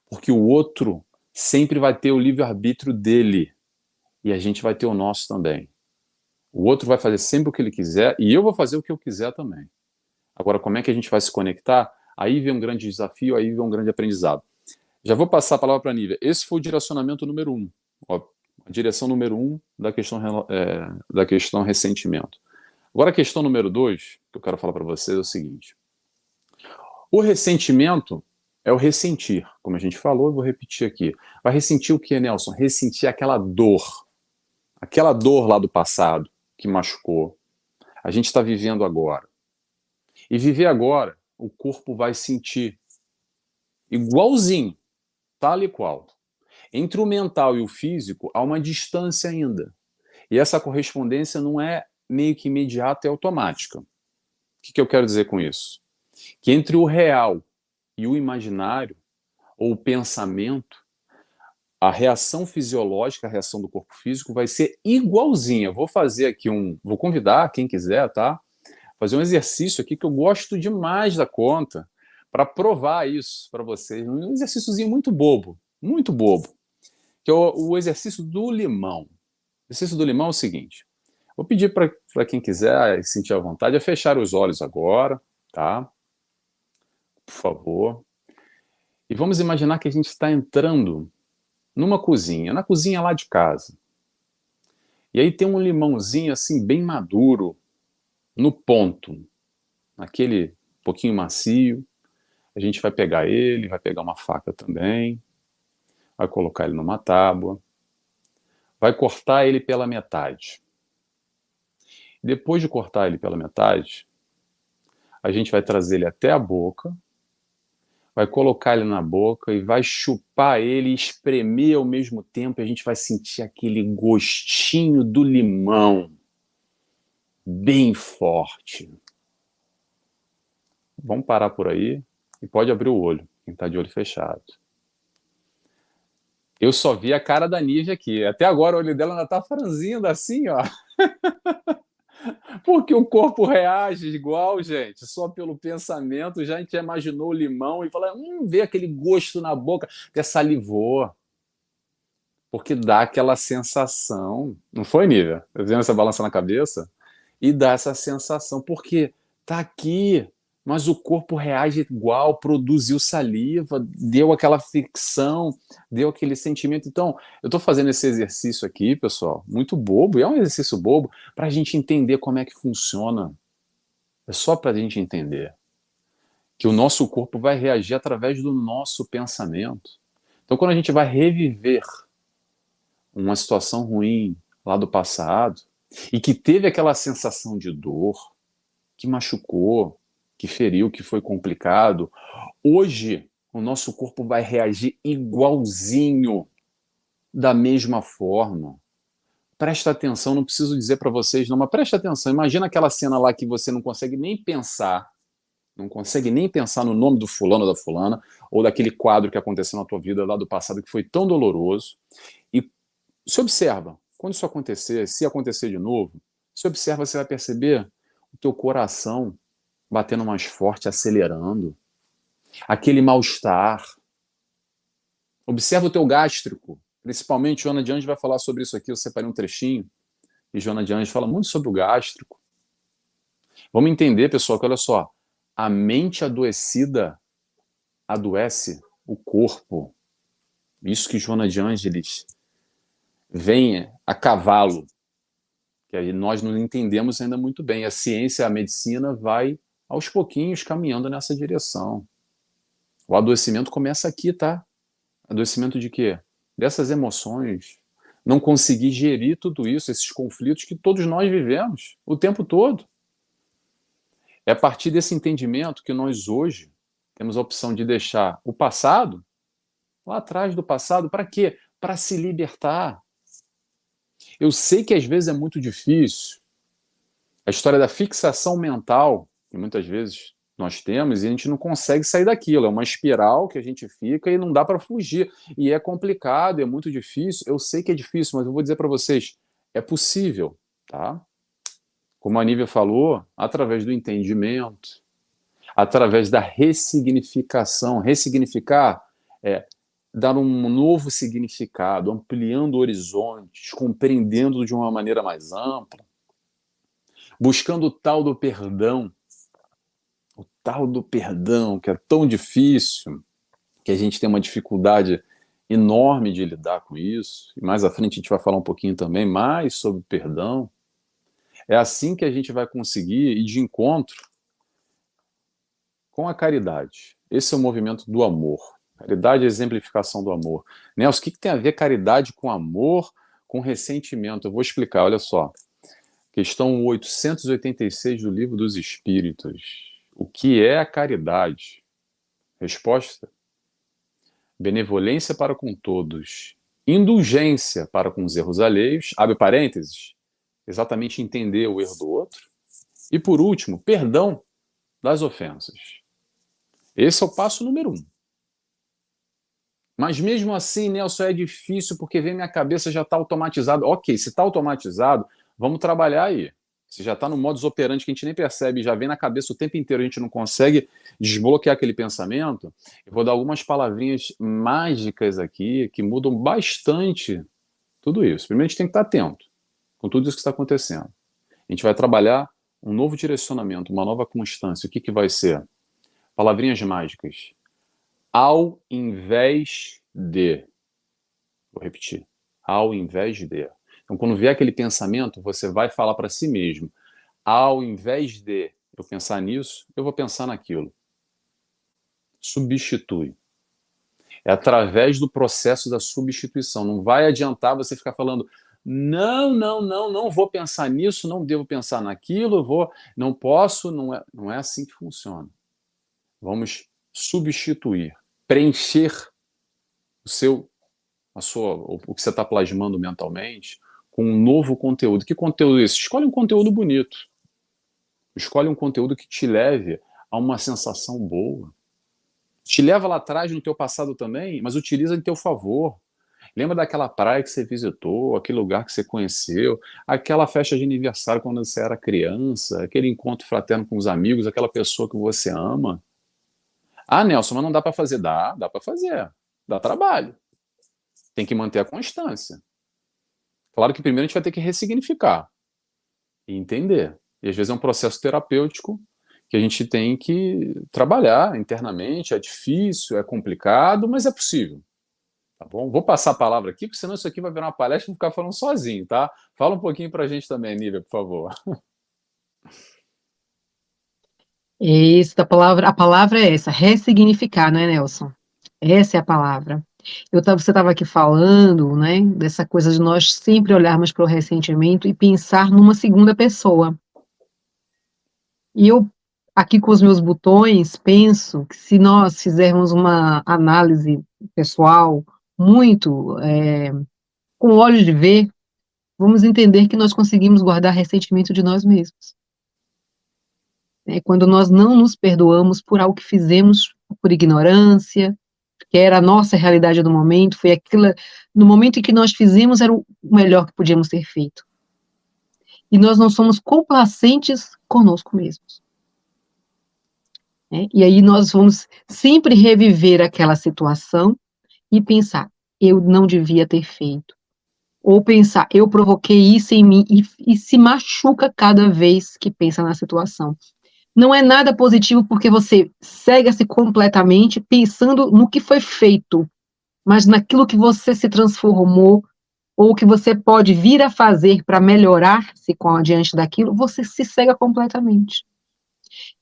Porque o outro sempre vai ter o livre-arbítrio dele. E a gente vai ter o nosso também. O outro vai fazer sempre o que ele quiser e eu vou fazer o que eu quiser também. Agora, como é que a gente vai se conectar? Aí vem um grande desafio, aí vem um grande aprendizado. Já vou passar a palavra para a Nívia. Esse foi o direcionamento número 1. Ó, a direção número 1 da questão ressentimento. Agora, a questão número 2, que eu quero falar para vocês, é o seguinte. O ressentimento é o ressentir. Como a gente falou, eu vou repetir aqui. Vai ressentir o que, Nelson? Ressentir aquela dor. Aquela dor lá do passado que machucou. A gente está vivendo agora. E viver agora, o corpo vai sentir igualzinho, tal e qual. Entre o mental e o físico, há uma distância ainda. E essa correspondência não é meio que imediata e automática. O que eu quero dizer com isso? Que entre o real e o imaginário, ou o pensamento, a reação fisiológica, a reação do corpo físico vai ser igualzinha. Vou fazer aqui vou convidar quem quiser, tá? fazer um exercício aqui que eu gosto demais da conta para provar isso para vocês. Um exercíciozinho muito bobo, que é o exercício do limão. O exercício do limão é o seguinte: vou pedir para quem quiser sentir à vontade a fechar os olhos agora, tá? Por favor. E vamos imaginar que a gente está entrando numa cozinha, na cozinha lá de casa. E aí tem um limãozinho assim bem maduro, no ponto, aquele pouquinho macio. A gente vai pegar ele, vai pegar uma faca também, vai colocar ele numa tábua, vai cortar ele pela metade. Depois de cortar ele pela metade, a gente vai trazer ele até a boca, vai colocar ele na boca e vai chupar ele e espremer ao mesmo tempo. E a gente vai sentir aquele gostinho do limão bem forte. Vamos parar por aí e pode abrir o olho, quem está de olho fechado. Eu só vi a cara da Nívia aqui. Até agora o olho dela ainda está franzindo assim, ó. Porque o corpo reage igual, gente, só pelo pensamento. Já a gente imaginou o limão e fala, vê aquele gosto na boca, até salivou. Porque dá aquela sensação. Não foi, Nívia? Eu vendo essa balança na cabeça? E dá essa sensação, porque tá aqui, mas o corpo reage igual, produziu saliva, deu aquela fricção, deu aquele sentimento. Então, eu estou fazendo esse exercício aqui, pessoal, muito bobo, e é um exercício bobo, para a gente entender como é que funciona. É só para a gente entender que o nosso corpo vai reagir através do nosso pensamento. Então, quando a gente vai reviver uma situação ruim lá do passado, e que teve aquela sensação de dor, que machucou, que feriu, que foi complicado, hoje o nosso corpo vai reagir igualzinho, da mesma forma. Presta atenção, não preciso dizer para vocês não, mas presta atenção. Imagina aquela cena lá que você não consegue nem pensar, não consegue nem pensar no nome do fulano ou da fulana, ou daquele quadro que aconteceu na tua vida lá do passado que foi tão doloroso, e se observa. Quando isso acontecer, se acontecer de novo, se observa, você vai perceber o teu coração batendo mais forte, acelerando, aquele mal-estar. Observa o teu gástrico, principalmente Joana de Anjos vai falar sobre isso aqui, eu separei um trechinho, e Joana de Anjos fala muito sobre o gástrico. Vamos entender, pessoal, que olha só, a mente adoecida adoece o corpo. Isso que Joana de Ângeles vem a cavalo, que aí nós não entendemos ainda muito bem. A ciência, a medicina vai aos pouquinhos caminhando nessa direção. O adoecimento começa aqui, tá? Adoecimento de quê? Dessas emoções. Não conseguir gerir tudo isso, esses conflitos que todos nós vivemos o tempo todo. É a partir desse entendimento que nós hoje temos a opção de deixar o passado lá atrás do passado. Para quê? Para se libertar. Eu sei que às vezes é muito difícil. A história da fixação mental, que muitas vezes nós temos, e a gente não consegue sair daquilo. É uma espiral que a gente fica e não dá para fugir. E é complicado, é muito difícil. Eu sei que é difícil, mas eu vou dizer para vocês, é possível, tá? Como a Nívia falou, através do entendimento, através da ressignificação. Ressignificar é dar um novo significado, ampliando horizontes, compreendendo de uma maneira mais ampla, buscando o tal do perdão, que é tão difícil, que a gente tem uma dificuldade enorme de lidar com isso, e mais à frente a gente vai falar um pouquinho também mais sobre perdão. É assim que a gente vai conseguir ir de encontro com a caridade. Esse é o movimento do amor. Caridade é a exemplificação do amor. Nelson, o que tem a ver caridade com amor, com ressentimento? Eu vou explicar, olha só. Questão 886 do Livro dos Espíritos. O que é a caridade? Resposta: benevolência para com todos, indulgência para com os erros alheios, abre parênteses, exatamente entender o erro do outro, e por último, perdão das ofensas. Esse é o passo número 1. Mas mesmo assim, Nelson, é difícil porque vem minha cabeça já está automatizado. Ok, se está automatizado, vamos trabalhar aí. Você já está no modus operandi que a gente nem percebe, já vem na cabeça o tempo inteiro, a gente não consegue desbloquear aquele pensamento. Eu vou dar algumas palavrinhas mágicas aqui que mudam bastante tudo isso. Primeiro, a gente tem que estar atento com tudo isso que está acontecendo. A gente vai trabalhar um novo direcionamento, uma nova constância. O que, que vai ser? Palavrinhas mágicas. Ao invés de. Vou repetir. Ao invés de. Então, quando vier aquele pensamento, você vai falar para si mesmo. Ao invés de eu pensar nisso, eu vou pensar naquilo. Substitui. É através do processo da substituição. Não vai adiantar você ficar falando não vou pensar nisso, não devo pensar naquilo, não posso, não é assim que funciona. Vamos substituir, preencher o que você está plasmando mentalmente com um novo conteúdo. Que conteúdo é esse? Escolhe um conteúdo bonito. Escolhe um conteúdo que te leve a uma sensação boa. Te leva lá atrás no teu passado também, mas utiliza em teu favor. Lembra daquela praia que você visitou, aquele lugar que você conheceu, aquela festa de aniversário quando você era criança, aquele encontro fraterno com os amigos, aquela pessoa que você ama. Ah, Nelson, mas não dá para fazer. Dá para fazer. Dá trabalho. Tem que manter a constância. Claro que primeiro a gente vai ter que ressignificar e entender. E às vezes é um processo terapêutico que a gente tem que trabalhar internamente. É difícil, é complicado, mas é possível. Tá bom? Vou passar a palavra aqui, porque senão isso aqui vai virar uma palestra e vou ficar falando sozinho, tá? Fala um pouquinho pra gente também, Nívia, por favor. Isso, a palavra é essa, ressignificar, não é, Nelson? Essa é a palavra. Você estava aqui falando, né, dessa coisa de nós sempre olharmos para o ressentimento e pensar numa segunda pessoa. E eu, aqui com os meus botões, penso que se nós fizermos uma análise pessoal muito com olhos de ver, vamos entender que nós conseguimos guardar ressentimento de nós mesmos. Quando nós não nos perdoamos por algo que fizemos por ignorância, que era a nossa realidade do momento, foi aquilo, no momento em que nós fizemos, era o melhor que podíamos ter feito. E nós não somos complacentes conosco mesmos. E aí nós vamos sempre reviver aquela situação e pensar, eu não devia ter feito. Ou pensar, eu provoquei isso em mim, e se machuca cada vez que pensa na situação. Não é nada positivo porque você cega-se completamente pensando no que foi feito, mas naquilo que você se transformou, ou que você pode vir a fazer para melhorar-se diante daquilo, você se cega completamente.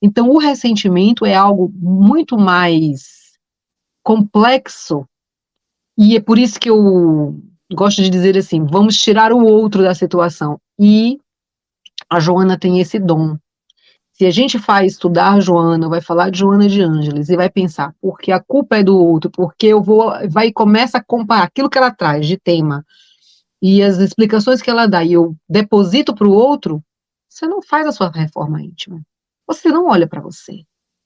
Então, o ressentimento é algo muito mais complexo, e é por isso que eu gosto de dizer assim, vamos tirar o outro da situação, e a Joana tem esse dom. Se a gente vai estudar a Joana, vai falar de Joana de Ângeles, e vai pensar, porque a culpa é do outro, porque vai e começa a comparar aquilo que ela traz de tema, e as explicações que ela dá, e eu deposito para o outro, você não faz a sua reforma íntima. Você não olha para você.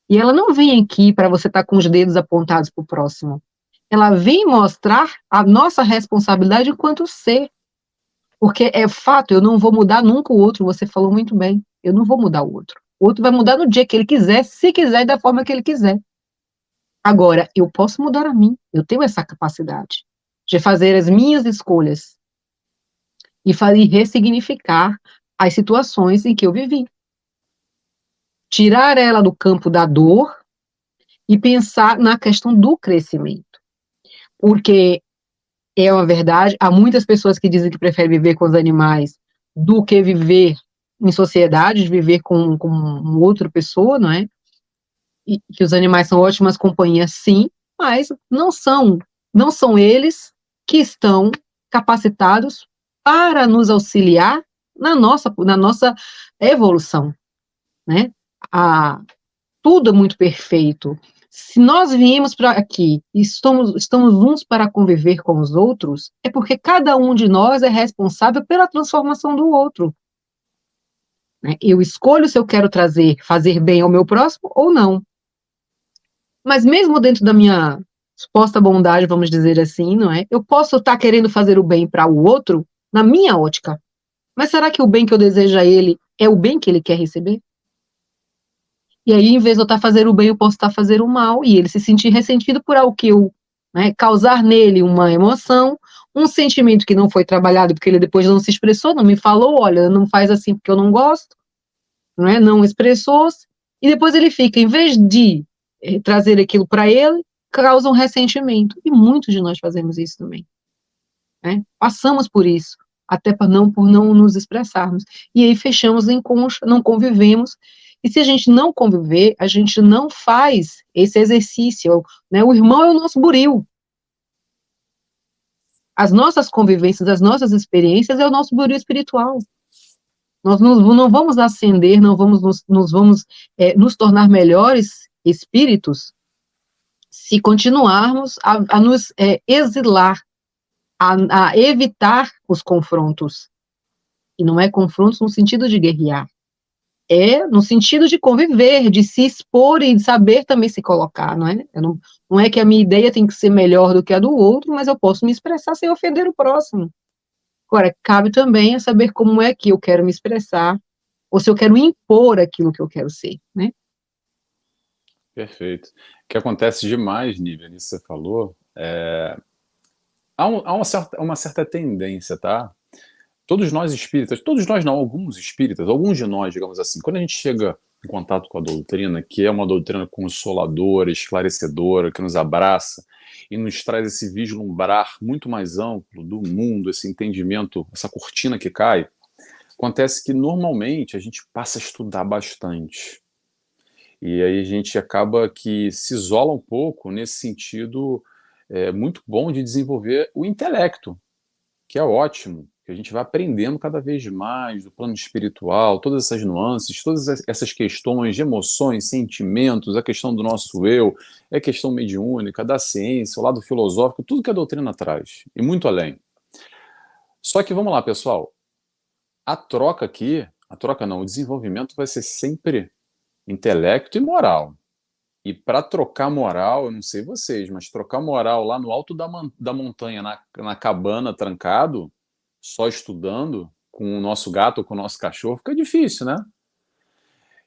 E ela não vem aqui para você estar com os dedos apontados para o próximo. Ela vem mostrar a nossa responsabilidade enquanto ser. Porque é fato, eu não vou mudar nunca o outro, você falou muito bem. Eu não vou mudar o outro. O outro vai mudar no dia que ele quiser, se quiser, e da forma que ele quiser. Agora, eu posso mudar a mim. Eu tenho essa capacidade de fazer as minhas escolhas e ressignificar as situações em que eu vivi. Tirar ela do campo da dor e pensar na questão do crescimento. Porque é uma verdade, há muitas pessoas que dizem que preferem viver com os animais do que viver em sociedade, viver com outra pessoa, não é? E que os animais são ótimas companhias, sim, mas não são eles que estão capacitados para nos auxiliar na nossa evolução, né? Tudo é muito perfeito. Se nós viemos para aqui e estamos uns para conviver com os outros, é porque cada um de nós é responsável pela transformação do outro. Eu escolho se eu quero fazer bem ao meu próximo ou não. Mas mesmo dentro da minha suposta bondade, vamos dizer assim, não é? Eu posso estar querendo fazer o bem para o outro na minha ótica. Mas será que o bem que eu desejo a ele é o bem que ele quer receber? E aí, em vez de eu estar fazendo o bem, eu posso estar fazendo o mal, e ele se sentir ressentido por algo que eu, né, causar nele uma emoção, um sentimento que não foi trabalhado, porque ele depois não se expressou, não me falou, olha, não faz assim porque eu não gosto, não expressou-se, e depois ele fica, em vez de trazer aquilo para ele, causa um ressentimento. E muitos de nós fazemos isso também, né? Passamos por isso, até por não nos expressarmos. E aí fechamos em concha, não convivemos. E se a gente não conviver, a gente não faz esse exercício, né? O irmão é o nosso buril. As nossas convivências, as nossas experiências é o nosso buril espiritual. Nós não vamos ascender, não vamos nos tornar melhores espíritos se continuarmos a nos exilar, a evitar os confrontos. E não é confrontos no sentido de guerrear, é no sentido de conviver, de se expor e de saber também se colocar, não é? Não é que a minha ideia tem que ser melhor do que a do outro, mas eu posso me expressar sem ofender o próximo. Agora, cabe também a saber como é que eu quero me expressar, ou se eu quero impor aquilo que eu quero ser, né? Perfeito. O que acontece demais, Nívia, nisso que você falou, há uma certa tendência, tá? Todos nós espíritas, todos nós não, alguns espíritas, alguns de nós, digamos assim, quando a gente chega em contato com a doutrina, que é uma doutrina consoladora, esclarecedora, que nos abraça e nos traz esse vislumbrar muito mais amplo do mundo, esse entendimento, essa cortina que cai, acontece que normalmente a gente passa a estudar bastante. E aí a gente acaba que se isola um pouco nesse sentido muito bom de desenvolver o intelecto, que é ótimo, que a gente vai aprendendo cada vez mais do plano espiritual, todas essas nuances, todas essas questões de emoções, sentimentos, a questão do nosso eu, a questão mediúnica, da ciência, o lado filosófico, tudo que a doutrina traz, e muito além. Só que vamos lá, pessoal, a troca aqui, a troca não, o desenvolvimento vai ser sempre intelecto e moral. E para trocar moral, eu não sei vocês, mas trocar moral lá no alto da montanha, na cabana, trancado, só estudando, com o nosso gato ou com o nosso cachorro, fica difícil, né?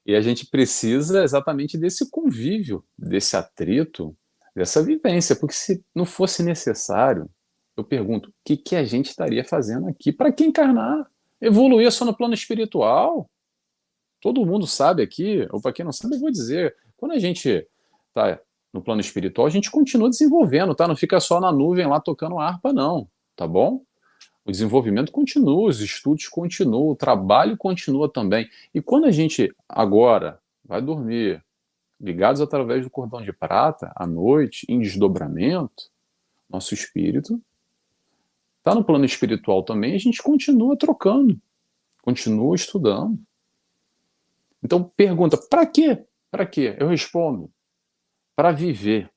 E a gente precisa exatamente desse convívio, desse atrito, dessa vivência, porque se não fosse necessário, eu pergunto, o que a gente estaria fazendo aqui? Para que encarnar? Evoluir só no plano espiritual? Todo mundo sabe aqui, ou para quem não sabe, eu vou dizer, quando a gente está no plano espiritual, a gente continua desenvolvendo, tá? Não fica só na nuvem lá tocando harpa, não, tá bom? O desenvolvimento continua, os estudos continuam, o trabalho continua também. E quando a gente agora vai dormir, ligados através do cordão de prata, à noite, em desdobramento, nosso espírito está no plano espiritual também, a gente continua trocando, continua estudando. Então pergunta, para quê? Para quê? Eu respondo, para viver,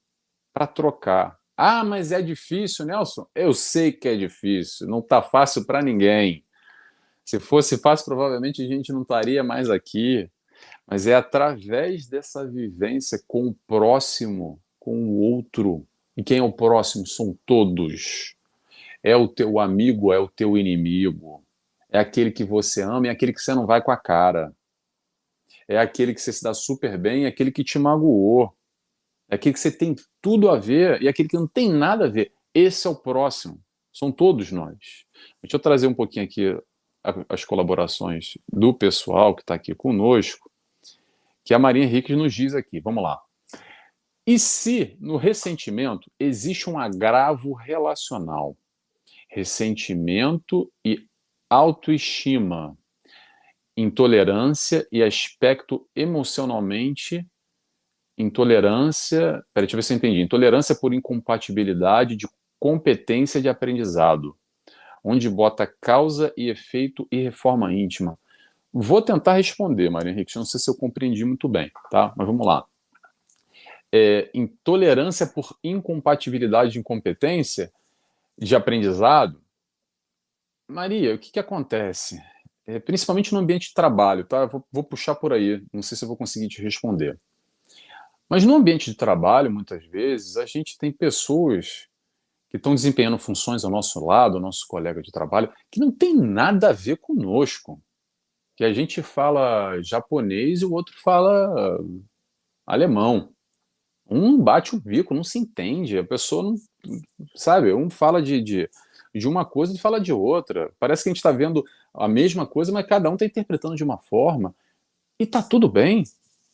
para trocar. Ah, mas é difícil, Nelson? Eu sei que é difícil, não está fácil para ninguém. Se fosse fácil, provavelmente a gente não estaria mais aqui. Mas é através dessa vivência com o próximo, com o outro. E quem é o próximo? São todos. É o teu amigo, é o teu inimigo. É aquele que você ama e aquele que você não vai com a cara. É aquele que você se dá super bem e aquele que te magoou. É aquele que você tem tudo a ver e aquele que não tem nada a ver. Esse é o próximo. São todos nós. Deixa eu trazer um pouquinho aqui as colaborações do pessoal que está aqui conosco, que a Maria Henrique nos diz aqui. Vamos lá. E se no ressentimento existe um agravo relacional? Ressentimento e autoestima, intolerância e aspecto emocionalmente intolerância, peraí, deixa eu ver se eu entendi. Intolerância por incompatibilidade de competência de aprendizado, onde bota causa e efeito e reforma íntima. Vou tentar responder, Maria Henrique, não sei se eu compreendi muito bem, tá? Mas vamos lá. Intolerância por incompatibilidade de incompetência de aprendizado. Maria, o que acontece? Principalmente no ambiente de trabalho, tá? Eu vou puxar por aí, não sei se eu vou conseguir te responder. Mas no ambiente de trabalho, muitas vezes, a gente tem pessoas que estão desempenhando funções ao nosso lado, ao nosso colega de trabalho, que não tem nada a ver conosco. que a gente fala japonês e o outro fala alemão. Um não bate o bico, não se entende, a pessoa não, sabe, um fala de uma coisa e fala de outra. Parece que a gente está vendo a mesma coisa, mas cada um está interpretando de uma forma. E tá tudo bem,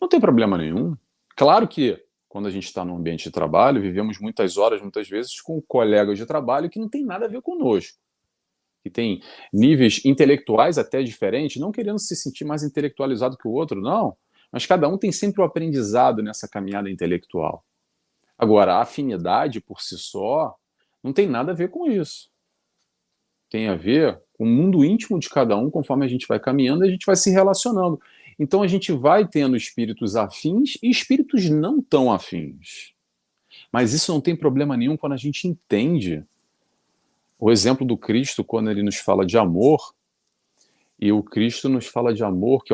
não tem problema nenhum. Claro que quando a gente está no ambiente de trabalho, vivemos muitas horas, muitas vezes, com colegas de trabalho que não tem nada a ver conosco, que tem níveis intelectuais até diferentes, não querendo se sentir mais intelectualizado que o outro, não, mas cada um tem sempre o aprendizado nessa caminhada intelectual. Agora, a afinidade por si só não tem nada a ver com isso. Tem a ver com o mundo íntimo de cada um, conforme a gente vai caminhando, a gente vai se relacionando. Então a gente vai tendo espíritos afins e espíritos não tão afins. Mas isso não tem problema nenhum quando a gente entende o exemplo do Cristo, quando ele nos fala de amor, e o Cristo nos fala de amor, que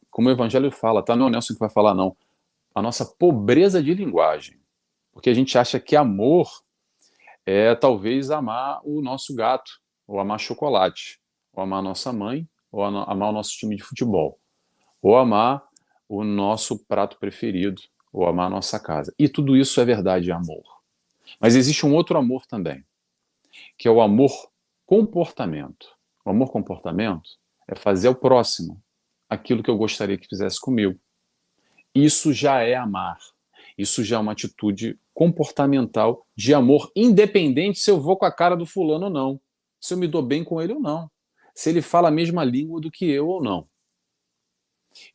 como o Evangelho fala, tá? Não é o Nelson que vai falar, não. A nossa pobreza de linguagem. Porque a gente acha que amor é talvez amar o nosso gato, ou amar chocolate, ou amar a nossa mãe, ou amar o nosso time de futebol, ou amar o nosso prato preferido, ou amar a nossa casa. E tudo isso é verdade, é amor. Mas existe um outro amor também, que é o amor comportamento. O amor comportamento é fazer ao próximo aquilo que eu gostaria que fizesse comigo. Isso já é amar. Isso já é uma atitude comportamental de amor, independente se eu vou com a cara do fulano ou não, se eu me dou bem com ele ou não, se ele fala a mesma língua do que eu ou não.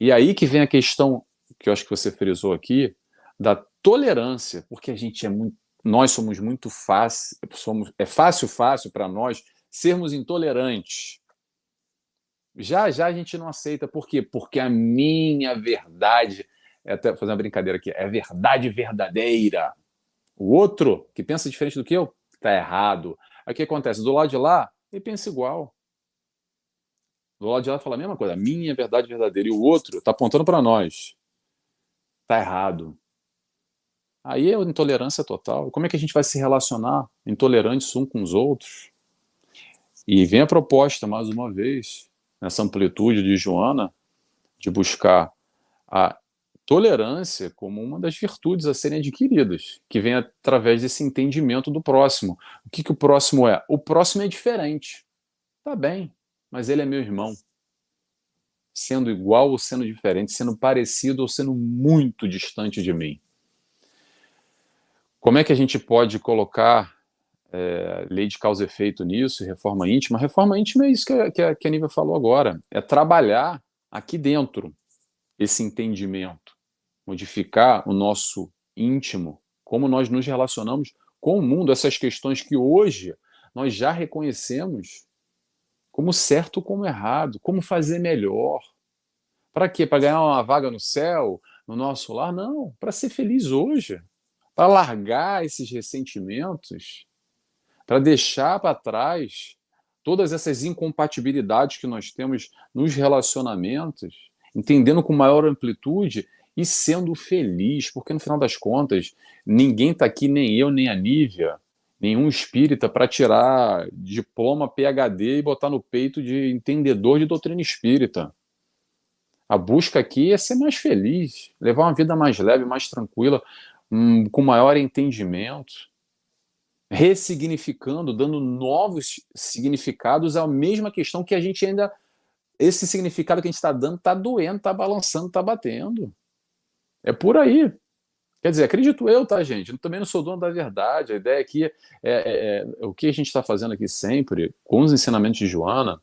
E aí que vem a questão, que eu acho que você frisou aqui, da tolerância, porque a gente nós somos muito fácil, é fácil para nós sermos intolerantes. Já já a gente não aceita, por quê? Porque a minha verdade, até fazer uma brincadeira aqui, é verdade verdadeira. O outro, que pensa diferente do que eu, está errado. Aí o que acontece? Do lado de lá, ele pensa igual. Do lado de lá fala a mesma coisa, a minha verdade verdadeira. E o outro está apontando para nós. Está errado. Aí é intolerância total. Como é que a gente vai se relacionar intolerantes uns com os outros? E vem a proposta, mais uma vez, nessa amplitude de Joana, de buscar a tolerância como uma das virtudes a serem adquiridas, que vem através desse entendimento do próximo. O que o próximo é? O próximo é diferente. Tá bem, mas ele é meu irmão. Sendo igual ou sendo diferente, sendo parecido ou sendo muito distante de mim. Como é que a gente pode colocar lei de causa e efeito nisso, reforma íntima? Reforma íntima é isso que a Nívia falou agora, é trabalhar aqui dentro esse entendimento, modificar o nosso íntimo, como nós nos relacionamos com o mundo, essas questões que hoje nós já reconhecemos como certo ou como errado, como fazer melhor. Para quê? Para ganhar uma vaga no céu, no nosso lar? Não, para ser feliz hoje, para largar esses ressentimentos, para deixar para trás todas essas incompatibilidades que nós temos nos relacionamentos, entendendo com maior amplitude e sendo feliz, porque no final das contas, ninguém está aqui, nem eu, nem a Nívia, nenhum espírita, para tirar diploma PhD e botar no peito de entendedor de doutrina espírita. A busca aqui é ser mais feliz, levar uma vida mais leve, mais tranquila, com maior entendimento, ressignificando, dando novos significados à mesma questão que a gente ainda... Esse significado que a gente está dando está doendo, está balançando, está batendo. É por aí. Quer dizer, acredito eu, tá, gente? Eu também não sou dono da verdade. A ideia aqui o que a gente está fazendo aqui sempre, com os ensinamentos de Joana,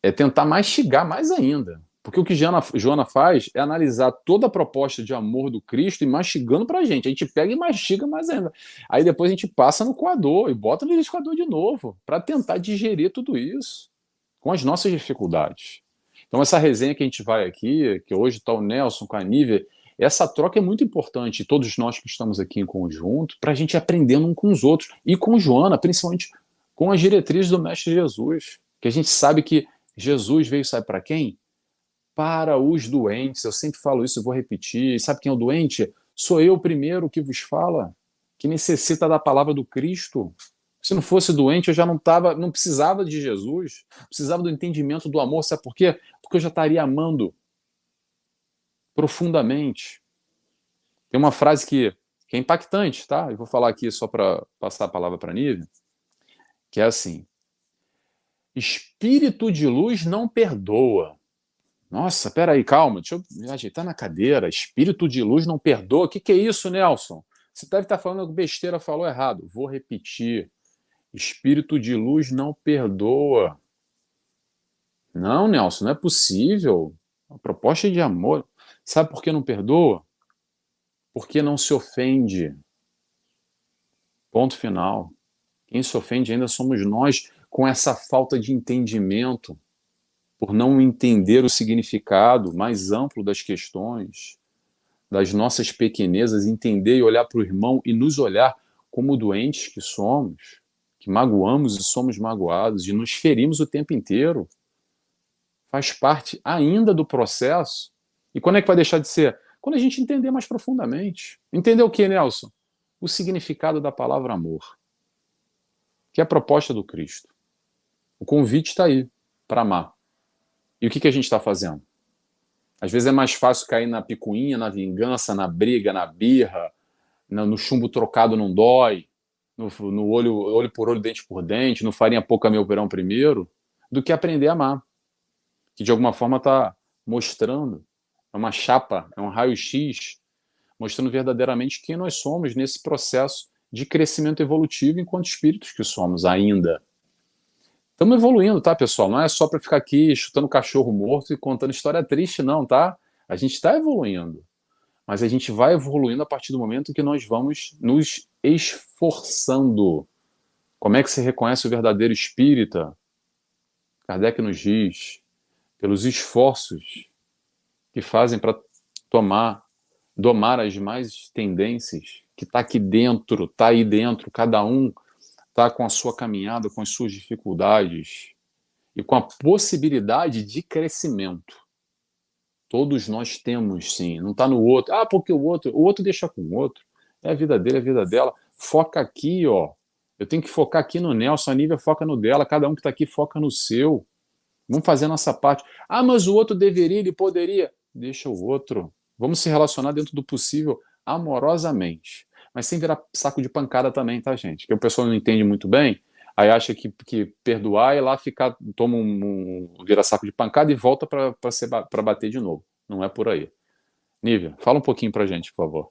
é tentar mastigar mais ainda. Porque o que Joana faz é analisar toda a proposta de amor do Cristo e mastigando para a gente. A gente pega e mastiga mais ainda. Aí depois a gente passa no coador e bota no liquidificador de novo, para tentar digerir tudo isso, com as nossas dificuldades. Então essa resenha que a gente vai aqui, que hoje está o Nelson com a Nívia, essa troca é muito importante, todos nós que estamos aqui em conjunto, para a gente aprendendo um com os outros. E com Joana, principalmente com as diretrizes do Mestre Jesus. Que a gente sabe que Jesus veio, sabe para quem? Para os doentes. Eu sempre falo isso e vou repetir. Sabe quem é o doente? Sou eu primeiro que vos fala, que necessita da palavra do Cristo. Se não fosse doente, eu já não precisava de Jesus, precisava do entendimento do amor. Sabe por quê? Porque eu já estaria amando profundamente. Tem uma frase que é impactante, tá? Eu vou falar aqui só para passar a palavra para a Nívia, que é assim: espírito de luz não perdoa. Nossa, peraí, calma, deixa eu me ajeitar na cadeira. Espírito de luz não perdoa? O que é isso, Nelson? Você deve estar falando besteira, falou errado. Vou repetir. Espírito de luz não perdoa. Não, Nelson, não é possível. A proposta é de amor. Sabe por que não perdoa? Porque não se ofende. Ponto final. Quem se ofende ainda somos nós, com essa falta de entendimento, por não entender o significado mais amplo das questões, das nossas pequenezas, entender e olhar para o irmão e nos olhar como doentes que somos, que magoamos e somos magoados e nos ferimos o tempo inteiro. Faz parte ainda do processo. E quando é que vai deixar de ser? Quando a gente entender mais profundamente. Entender o que, Nelson? O significado da palavra amor, que é a proposta do Cristo. O convite está aí para amar. E o que a gente está fazendo? Às vezes é mais fácil cair na picuinha, na vingança, na briga, na birra, no chumbo trocado não dói, no olho por olho, dente por dente, no farinha pouca meu verão primeiro, do que aprender a amar. Que de alguma forma está mostrando, é uma chapa, é um raio-x, mostrando verdadeiramente quem nós somos nesse processo de crescimento evolutivo enquanto espíritos que somos ainda. Estamos evoluindo, tá, pessoal? Não é só para ficar aqui chutando cachorro morto e contando história triste, não, tá? A gente está evoluindo. Mas a gente vai evoluindo a partir do momento que nós vamos nos esforçando. Como é que se reconhece o verdadeiro espírita? Kardec nos diz, pelos esforços que fazem para domar as mais tendências, que está aqui dentro, está aí dentro, cada um está com a sua caminhada, com as suas dificuldades e com a possibilidade de crescimento. Todos nós temos, sim. Não está no outro. Ah, porque o outro deixa com o outro. É a vida dele, é a vida dela. Foca aqui, ó. Eu tenho que focar aqui no Nelson, a Nívia foca no dela, cada um que está aqui foca no seu. Vamos fazer a nossa parte. Ah, mas o outro deveria, ele poderia. Deixa o outro. Vamos se relacionar dentro do possível amorosamente. Mas sem virar saco de pancada também, tá, gente? Que o pessoal não entende muito bem, aí acha que perdoar é lá ficar, toma vira saco de pancada e volta para bater de novo. Não é por aí. Nívia, fala um pouquinho pra gente, por favor.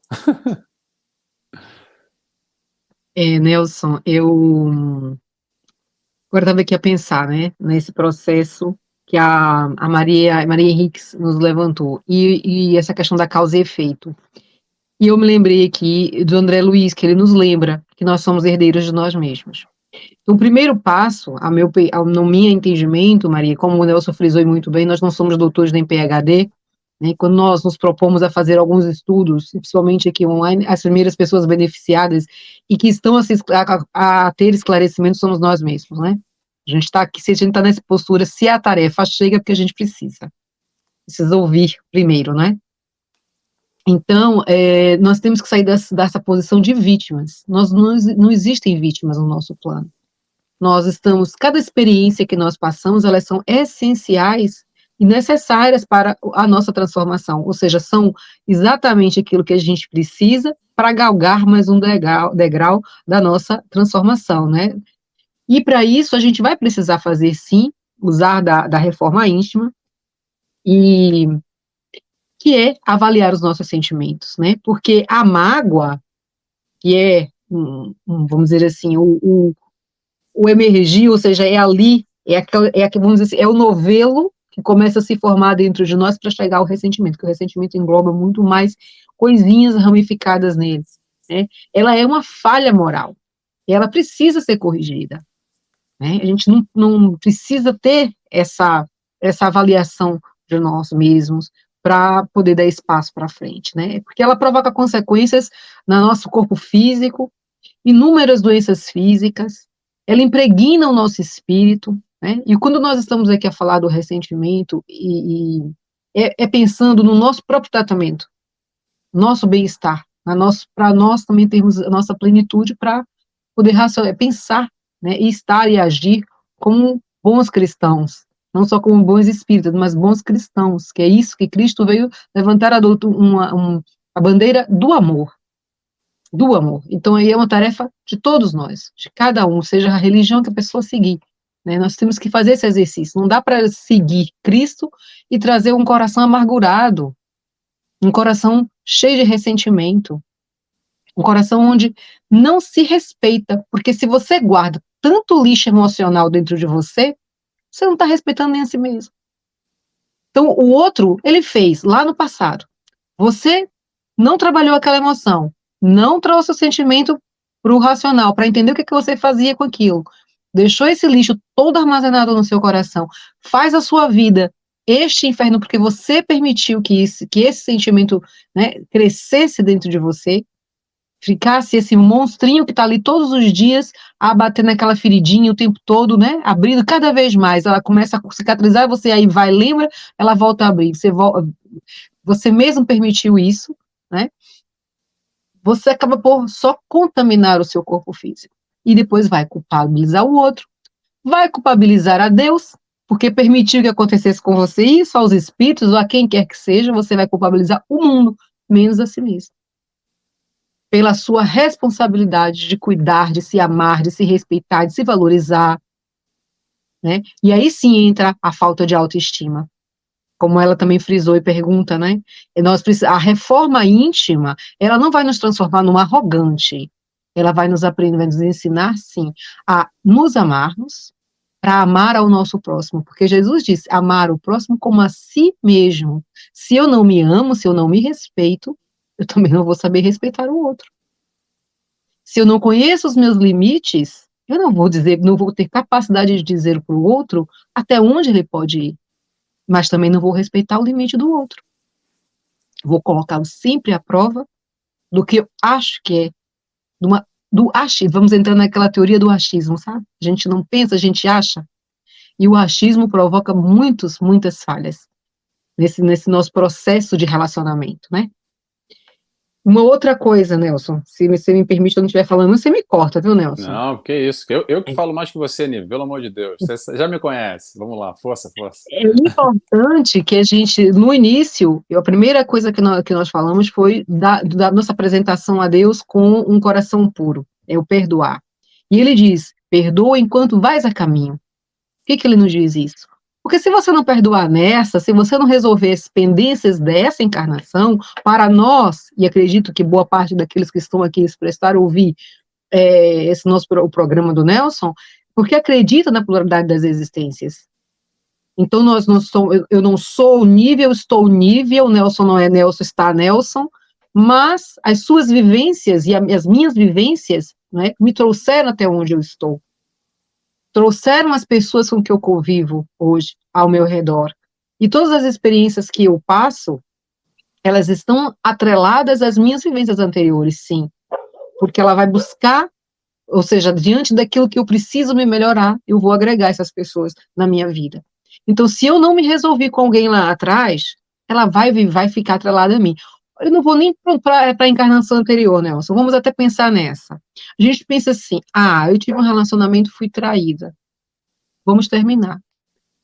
Nelson, eu agora estava aqui a pensar, né, nesse processo que a Maria Henriques nos levantou, e essa questão da causa e efeito. E eu me lembrei aqui do André Luiz, que ele nos lembra que nós somos herdeiros de nós mesmos. Então, o primeiro passo, no meu entendimento, Maria, como o Nelson frisou muito bem, nós não somos doutores nem PhD, né, quando nós nos propomos a fazer alguns estudos, principalmente aqui online, as primeiras pessoas beneficiadas e que estão a ter esclarecimento somos nós mesmos, né? A gente está aqui, se a gente está nessa postura, se a tarefa chega, porque a gente precisa ouvir primeiro, né? Então, nós temos que sair dessa posição de vítimas. Não existem vítimas no nosso plano. Nós estamos, cada experiência que nós passamos, elas são essenciais e necessárias para a nossa transformação, ou seja, são exatamente aquilo que a gente precisa para galgar mais um degrau da nossa transformação, né? E para isso a gente vai precisar fazer, sim, usar da reforma íntima, e que é avaliar os nossos sentimentos, né? Porque a mágoa, que é, vamos dizer assim, o emergir, ou seja, é ali, vamos dizer assim, é o novelo que começa a se formar dentro de nós para chegar ao ressentimento, que o ressentimento engloba muito mais coisinhas ramificadas nele, né? Ela é uma falha moral, e ela precisa ser corrigida, né? A gente não precisa ter essa avaliação de nós mesmos para poder dar espaço para frente, né? Porque ela provoca consequências no nosso corpo físico, inúmeras doenças físicas, ela impregna o nosso espírito, né? E quando nós estamos aqui a falar do ressentimento, pensando no nosso próprio tratamento, nosso bem-estar, para nós também termos a nossa plenitude para poder pensar né, e estar e agir como bons cristãos, não só como bons espíritos, mas bons cristãos, que é isso que Cristo veio levantar a bandeira do amor. Do amor. Então, aí é uma tarefa de todos nós, de cada um, seja a religião que a pessoa seguir, né? Nós temos que fazer esse exercício. Não dá para seguir Cristo e trazer um coração amargurado, um coração cheio de ressentimento, um coração onde não se respeita, porque se você guarda tanto lixo emocional dentro de você, você não está respeitando nem a si mesmo. Então, o outro, ele fez lá no passado. Você não trabalhou aquela emoção, não trouxe o sentimento para o racional, para entender o que você fazia com aquilo. Deixou esse lixo todo armazenado no seu coração. Faz a sua vida este inferno porque você permitiu que esse sentimento, né, crescesse dentro de você, ficasse esse monstrinho que está ali todos os dias a bater naquela feridinha o tempo todo, né, abrindo cada vez mais. Ela começa a cicatrizar, você aí vai, lembra, ela volta a abrir. Você mesmo permitiu isso, né? Você acaba por só contaminar o seu corpo físico. E depois vai culpabilizar o outro, vai culpabilizar a Deus, porque permitiu que acontecesse com você isso, aos espíritos, ou a quem quer que seja, você vai culpabilizar o mundo, menos a si mesmo. Pela sua responsabilidade de cuidar, de se amar, de se respeitar, de se valorizar, né? E aí sim entra a falta de autoestima. Como ela também frisou e pergunta, né? A reforma íntima, ela não vai nos transformar num arrogante, ela vai nos aprender, vai nos ensinar, sim, a nos amarmos, para amar ao nosso próximo, porque Jesus disse, amar o próximo como a si mesmo. Se eu não me amo, se eu não me respeito, eu também não vou saber respeitar o outro. Se eu não conheço os meus limites, eu não vou ter capacidade de dizer para o outro até onde ele pode ir, mas também não vou respeitar o limite do outro. Vou colocá-lo sempre à prova do que eu acho que é, do achismo. Vamos entrar naquela teoria do achismo, sabe? A gente não pensa, a gente acha. E o achismo provoca muitas falhas nesse nosso processo de relacionamento, né? Uma outra coisa, Nelson, se você me permite, eu não estiver falando, você me corta, viu, Nelson? Não, que isso. Eu que falo mais que você, Nive, pelo amor de Deus. Você já me conhece. Vamos lá, força, força. É importante que a gente, no início, a primeira coisa que nós falamos foi da nossa apresentação a Deus com um coração puro, é o perdoar. E ele diz, perdoa enquanto vais a caminho. Por que ele nos diz isso? Porque se você não perdoar nessa, se você não resolver as pendências dessa encarnação, para nós, e acredito que boa parte daqueles que estão aqui se prestaram a ouvir esse o programa do Nelson, porque acredita na pluralidade das existências. Então, nós não somos, eu não sou o nível, estou o nível, o Nelson não é Nelson, está Nelson, mas as suas vivências e as minhas vivências, né, me trouxeram até onde eu estou. Trouxeram as pessoas com que eu convivo hoje ao meu redor. E todas as experiências que eu passo, elas estão atreladas às minhas vivências anteriores, sim. Porque ela vai buscar, ou seja, diante daquilo que eu preciso me melhorar, eu vou agregar essas pessoas na minha vida. Então, se eu não me resolvi com alguém lá atrás, ela vai ficar atrelada a mim. Eu não vou nem para a encarnação anterior, Nelson, vamos até pensar nessa. A gente pensa assim, eu tive um relacionamento, fui traída. Vamos terminar.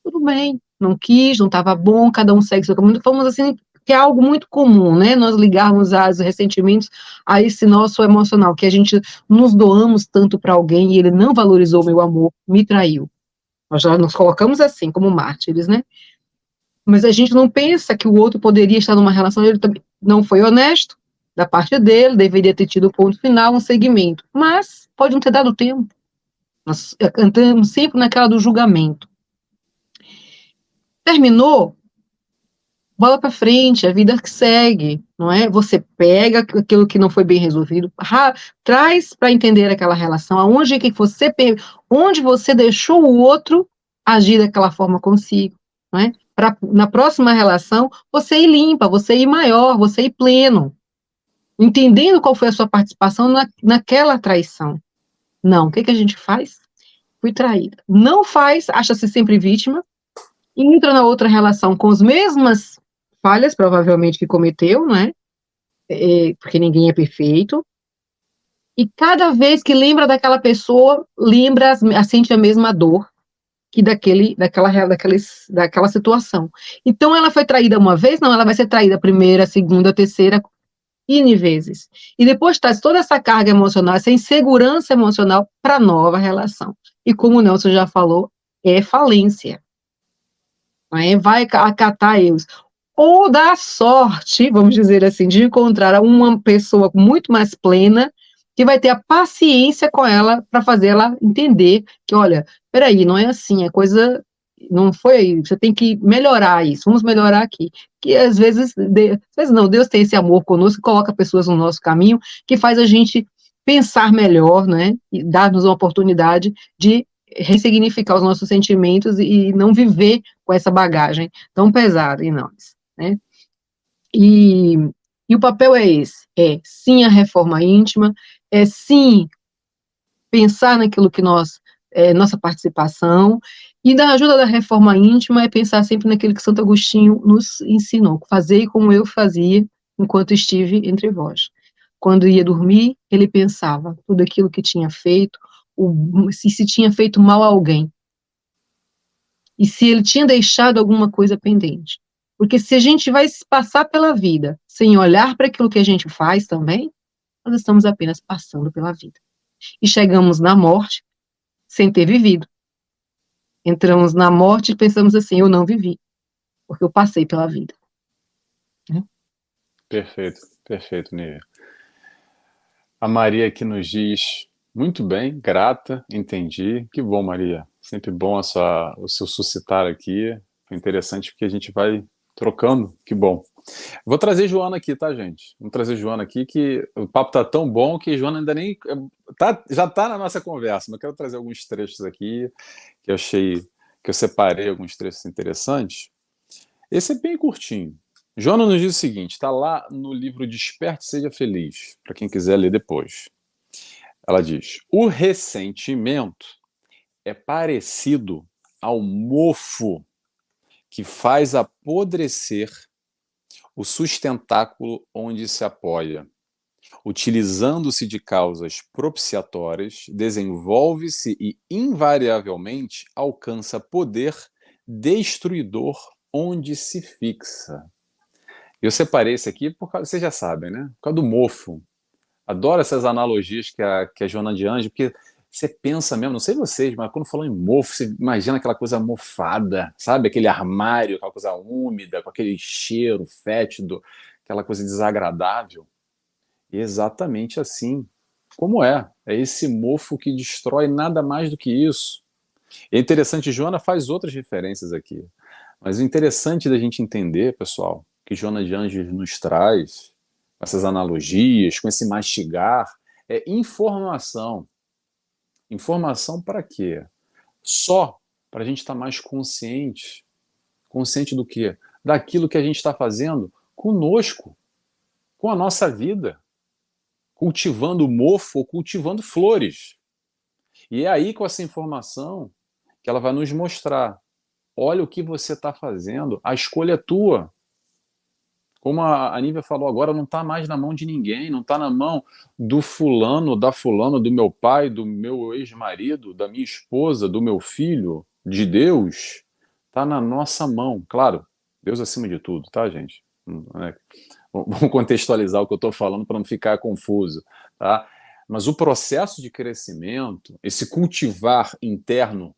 Tudo bem, não quis, não estava bom, cada um segue seu caminho. Vamos assim, que é algo muito comum, né? Nós ligarmos os ressentimentos a esse nosso emocional, que a gente nos doamos tanto para alguém e ele não valorizou meu amor, me traiu. Nós já nos colocamos assim, como mártires, né? Mas a gente não pensa que o outro poderia estar numa relação, ele também não foi honesto da parte dele, deveria ter tido ponto final, um segmento. Mas pode não ter dado tempo. Nós cantamos sempre naquela do julgamento. Terminou, bola para frente, a vida que segue, não é? Você pega aquilo que não foi bem resolvido, traz para entender aquela relação, onde você deixou o outro agir daquela forma consigo, não é? Na próxima relação, você ir limpa, você ir maior, você ir pleno, entendendo qual foi a sua participação naquela traição. Não, o que a gente faz? Fui traída. Não faz, acha-se sempre vítima, entra na outra relação com as mesmas falhas, provavelmente, que cometeu, né? Porque ninguém é perfeito. E cada vez que lembra daquela pessoa, sente a mesma dor que daquela situação. Então, ela foi traída uma vez? Não, ela vai ser traída a primeira, a segunda, a terceira, N vezes. E depois traz toda essa carga emocional, essa insegurança emocional para a nova relação. E como o Nelson já falou, é falência. Né? Vai acatar erros. Ou dá sorte, vamos dizer assim, de encontrar uma pessoa muito mais plena, que vai ter a paciência com ela para fazer ela entender que, olha, peraí, não é assim, a coisa não foi aí, você tem que melhorar isso, vamos melhorar aqui. Que às vezes não, Deus tem esse amor conosco, coloca pessoas no nosso caminho, que faz a gente pensar melhor, né, e dar-nos uma oportunidade de ressignificar os nossos sentimentos e não viver com essa bagagem tão pesada em nós, né? E, e o papel é esse, sim a reforma íntima, sim pensar naquilo que nossa participação, e da ajuda da reforma íntima é pensar sempre naquilo que Santo Agostinho nos ensinou, fazer como eu fazia enquanto estive entre vós. Quando ia dormir, ele pensava tudo aquilo que tinha feito, se tinha feito mal a alguém, e se ele tinha deixado alguma coisa pendente. Porque se a gente vai passar pela vida sem olhar para aquilo que a gente faz também, nós estamos apenas passando pela vida. E chegamos na morte sem ter vivido. Entramos na morte e pensamos assim, eu não vivi, porque eu passei pela vida. Perfeito, perfeito, Nívia. A Maria aqui nos diz, muito bem, grata, entendi. Que bom, Maria. Sempre bom o seu suscitar aqui. Foi interessante porque a gente vai trocando. Que bom. Vou trazer Joana aqui, tá, gente? Vamos trazer Joana aqui, que o papo tá tão bom que Joana ainda nem... já tá na nossa conversa, mas eu quero trazer alguns trechos aqui que eu achei, que eu separei alguns trechos interessantes. Esse é bem curtinho. Joana nos diz o seguinte, está lá no livro Desperte e Seja Feliz, para quem quiser ler depois. Ela diz, o ressentimento é parecido ao mofo que faz apodrecer o sustentáculo onde se apoia. Utilizando-se de causas propiciatórias, desenvolve-se e invariavelmente alcança poder destruidor onde se fixa. Eu separei esse aqui por causa, vocês já sabem, né? Por causa do mofo. Adoro essas analogias que a Joana de Anjos, porque você pensa mesmo, não sei vocês, mas quando falou em mofo, você imagina aquela coisa mofada, sabe? Aquele armário, aquela coisa úmida, com aquele cheiro fétido, aquela coisa desagradável. Exatamente assim. Como é? É esse mofo que destrói nada mais do que isso. É interessante, Joana faz outras referências aqui. Mas o interessante da gente entender, pessoal, que Joana de Anjos nos traz, com essas analogias, com esse mastigar, é informação. Informação para quê? Só para a gente estar mais consciente. Consciente do quê? Daquilo que a gente está fazendo conosco, com a nossa vida. Cultivando mofo ou cultivando flores. E é aí com essa informação que ela vai nos mostrar. Olha o que você está fazendo, a escolha é tua. Como a Nívia falou agora, não está mais na mão de ninguém, não está na mão do fulano, da fulana, do meu pai, do meu ex-marido, da minha esposa, do meu filho, de Deus. Está na nossa mão. Claro, Deus acima de tudo, tá, gente? Vamos contextualizar o que eu estou falando para não ficar confuso, tá? Mas o processo de crescimento, esse cultivar interno,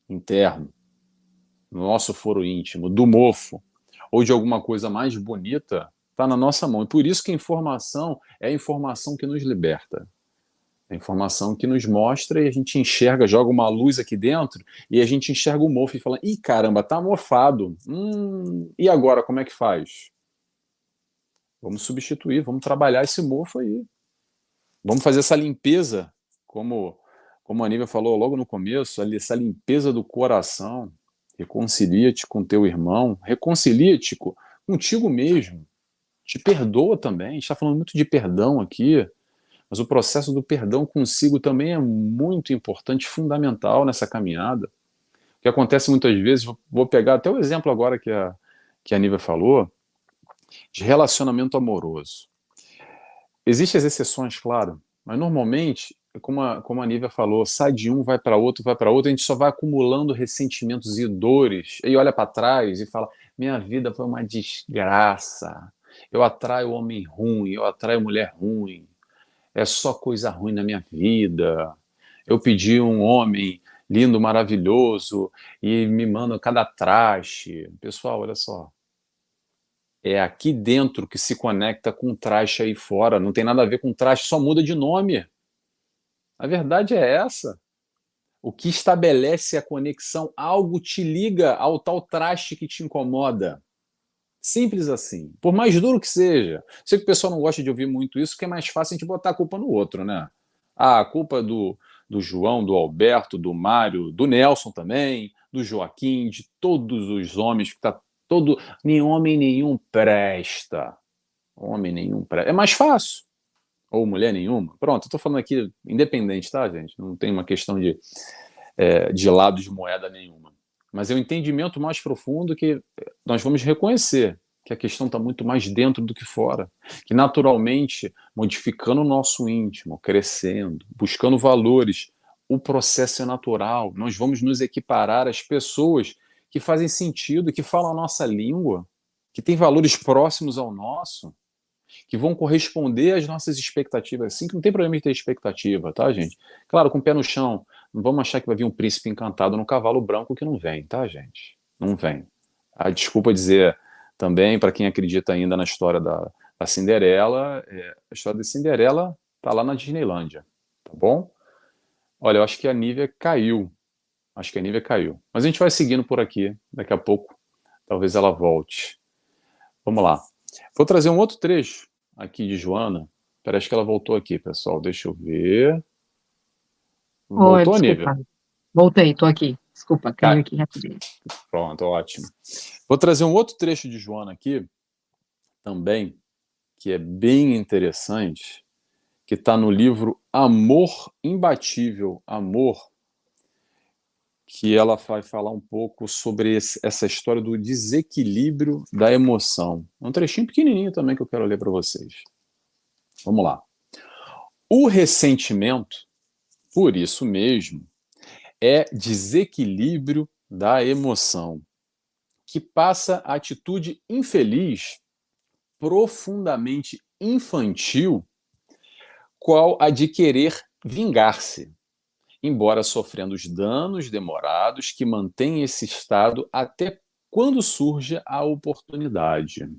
no nosso foro íntimo, do mofo, ou de alguma coisa mais bonita, está na nossa mão. E por isso que a informação é a informação que nos liberta. É a informação que nos mostra e a gente enxerga, joga uma luz aqui dentro e a gente enxerga o mofo e fala, ih, caramba, tá mofado. E agora, como é que faz? Vamos substituir, vamos trabalhar esse mofo aí. Vamos fazer essa limpeza, como a Nívia falou logo no começo, essa limpeza do coração. Reconcilia-te com teu irmão, reconcilia-te contigo mesmo. Te perdoa também. A gente está falando muito de perdão aqui, mas o processo do perdão consigo também é muito importante, fundamental nessa caminhada. O que acontece muitas vezes, vou pegar até o exemplo agora que a Nívia falou, de relacionamento amoroso. Existem as exceções, claro, Mas normalmente, como a Nívia falou, sai de um, vai para outro, a gente só vai acumulando ressentimentos e dores, e olha para trás e fala: minha vida foi uma desgraça. Eu atraio homem ruim, eu atraio mulher ruim, é só coisa ruim na minha vida. Eu pedi um homem lindo, maravilhoso, e me manda cada traste. Pessoal, olha só. É aqui dentro que se conecta com o traste aí fora. Não tem nada a ver com traste, só muda de nome. A verdade é essa. O que estabelece a conexão, algo te liga ao tal traste que te incomoda. Simples assim. Por mais duro que seja. Sei que o pessoal não gosta de ouvir muito isso, porque é mais fácil a gente botar a culpa no outro, né? Ah, a culpa é do João, do Alberto, do Mário, do Nelson também, do Joaquim, de todos os homens, que tá todo. Nem homem nenhum presta. Homem nenhum presta. É mais fácil. Ou mulher nenhuma. Pronto, eu tô falando aqui independente, tá, gente? Não tem uma questão de lado de moeda nenhuma. Mas é um entendimento mais profundo que nós vamos reconhecer que a questão está muito mais dentro do que fora. Que naturalmente, modificando o nosso íntimo, crescendo, buscando valores, o processo é natural. Nós vamos nos equiparar às pessoas que fazem sentido, que falam a nossa língua, que têm valores próximos ao nosso, que vão corresponder às nossas expectativas, assim, que não tem problema em ter expectativa, tá, gente? Claro, com o pé no chão, não vamos achar que vai vir um príncipe encantado no cavalo branco, que não vem, tá, gente? Não vem. Ah, desculpa dizer também, para quem acredita ainda na história da Cinderela, a história de Cinderela tá lá na Disneylândia, tá bom? Olha, eu acho que a Nívia caiu, acho que a Nívia caiu. Mas a gente vai seguindo por aqui, daqui a pouco talvez ela volte. Vamos lá. Vou trazer um outro trecho aqui de Joana. Parece que ela voltou aqui, pessoal. Deixa eu ver. Oi, Voltou, Nívia? desculpa. Voltei, tô aqui. Desculpa, caiu Cai. aqui rapidinho. Pronto, ótimo. Vou trazer um outro trecho de Joana aqui, também, que é bem interessante, que está no livro Amor Imbatível, Amor, que ela vai falar um pouco sobre essa história do desequilíbrio da emoção. Um trechinho pequenininho também que eu quero ler para vocês. Vamos lá. O ressentimento, por isso mesmo, é desequilíbrio da emoção, que passa a atitude infeliz, profundamente infantil, qual a de querer vingar-se, embora sofrendo os danos demorados que mantém esse estado até quando surge a oportunidade.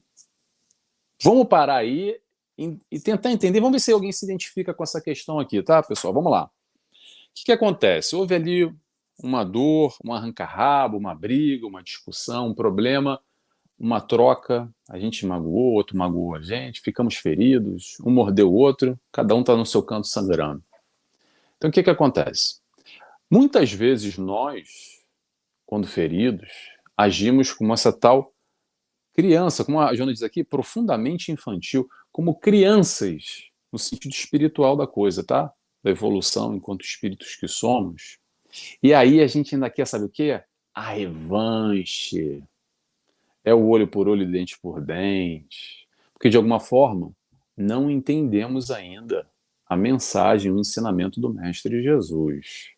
Vamos parar aí e tentar entender, vamos ver se alguém se identifica com essa questão aqui, tá, pessoal? Vamos lá. O que acontece? Houve ali uma dor, um arranca-rabo, uma briga, uma discussão, um problema, uma troca, a gente magoou, o outro magoou a gente, ficamos feridos, um mordeu o outro, cada um está no seu canto sangrando. Então o que acontece? Muitas vezes nós, quando feridos, agimos como essa tal criança, como a Joana diz aqui, profundamente infantil, como crianças, no sentido espiritual da coisa, tá? Da evolução enquanto espíritos que somos. E aí a gente ainda quer, sabe o quê? A revanche. É o olho por olho, dente por dente. Porque, de alguma forma, não entendemos ainda a mensagem, o ensinamento do Mestre Jesus.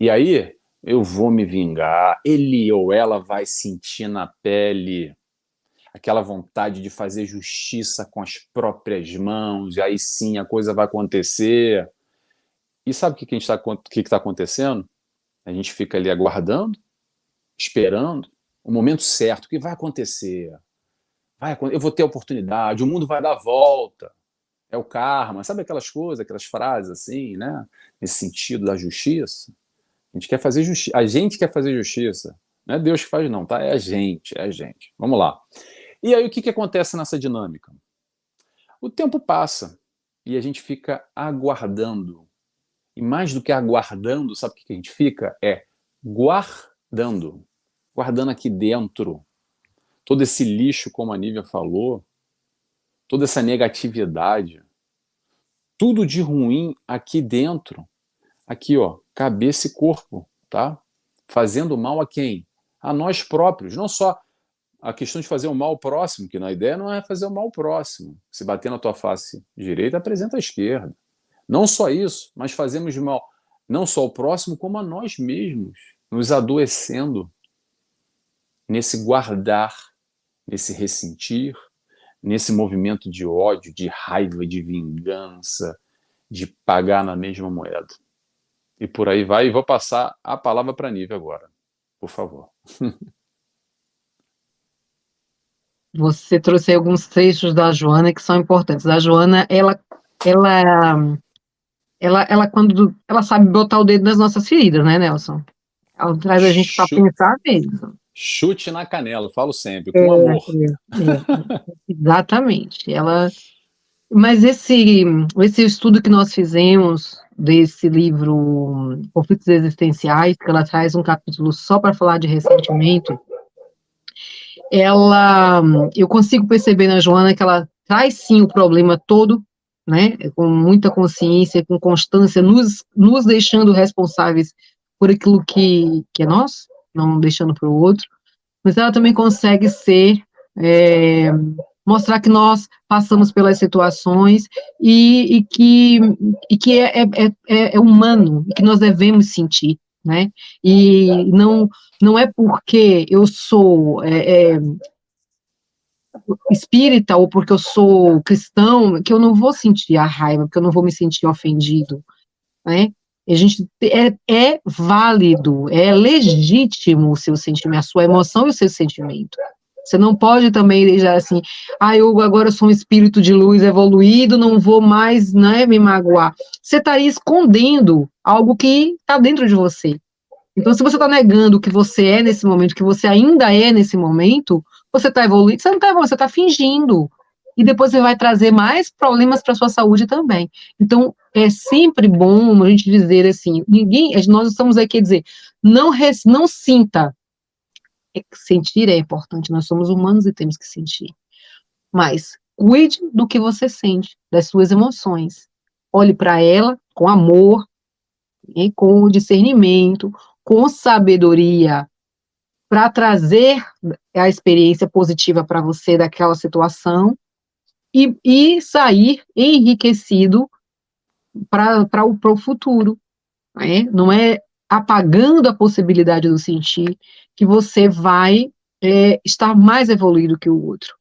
E aí, eu vou me vingar, ele ou ela vai sentir na pele aquela vontade de fazer justiça com as próprias mãos, e aí sim a coisa vai acontecer. E sabe o que está acontecendo? A gente fica ali aguardando, esperando o momento certo, o que vai acontecer. Eu vou ter a oportunidade, o mundo vai dar a volta, é o karma, sabe aquelas coisas, aquelas frases assim, né? Nesse sentido da justiça. A gente quer fazer justiça, a gente quer fazer justiça. Não é Deus que faz, não, tá? É a gente, é a gente. Vamos lá. E aí o que acontece nessa dinâmica? O tempo passa e a gente fica aguardando. E mais do que aguardando, sabe o que a gente fica? É guardando. Guardando aqui dentro todo esse lixo, como a Nívia falou, toda essa negatividade, tudo de ruim aqui dentro, aqui ó, cabeça e corpo, tá? Fazendo mal a quem? A nós próprios, não só a questão de fazer o mal ao próximo, que na ideia não é fazer o mal ao próximo. Se bater na tua face direita, apresenta a esquerda. Não só isso, mas fazemos mal não só ao próximo, como a nós mesmos, nos adoecendo nesse guardar, nesse ressentir, nesse movimento de ódio, de raiva, de vingança, de pagar na mesma moeda. E por aí vai, e vou passar a palavra para a Nívia agora, por favor. Você trouxe aí alguns trechos da Joana que são importantes. A Joana, ela quando ela sabe botar o dedo nas nossas feridas, né, Nelson? Ela traz a gente para pensar mesmo. Chute na canela, falo sempre, É, com amor. exatamente. Mas esse estudo que nós fizemos desse livro Conflitos Existenciais, que ela traz um capítulo só para falar de ressentimento, eu consigo perceber na Joana que ela traz sim o problema todo, né, com muita consciência, com constância, nos deixando responsáveis por aquilo que é nosso, não deixando para o outro, mas ela também consegue mostrar que nós passamos pelas situações e que é humano, e que nós devemos sentir, né, e não é porque eu sou espírita ou porque eu sou cristão que eu não vou sentir a raiva, que eu não vou me sentir ofendido, né? É válido, é legítimo o seu sentimento, a sua emoção e o seu sentimento. Você não pode também deixar assim, eu agora sou um espírito de luz evoluído, não vou mais, né, me magoar. Você estaria escondendo algo que está dentro de você. Então, se você está negando o que você é nesse momento, o que você ainda é nesse momento, você está evoluindo, você não está evoluindo, você está fingindo. E depois você vai trazer mais problemas para a sua saúde também. Então, é sempre bom a gente dizer assim, nós estamos aqui a dizer, não sinta. Sentir é importante, nós somos humanos e temos que sentir. Mas cuide do que você sente, das suas emoções. Olhe para ela com amor, e com discernimento, com sabedoria, para trazer a experiência positiva para você daquela situação e sair enriquecido para o futuro. Né? Não é apagando a possibilidade do sentir que você vai estar mais evoluído que o outro.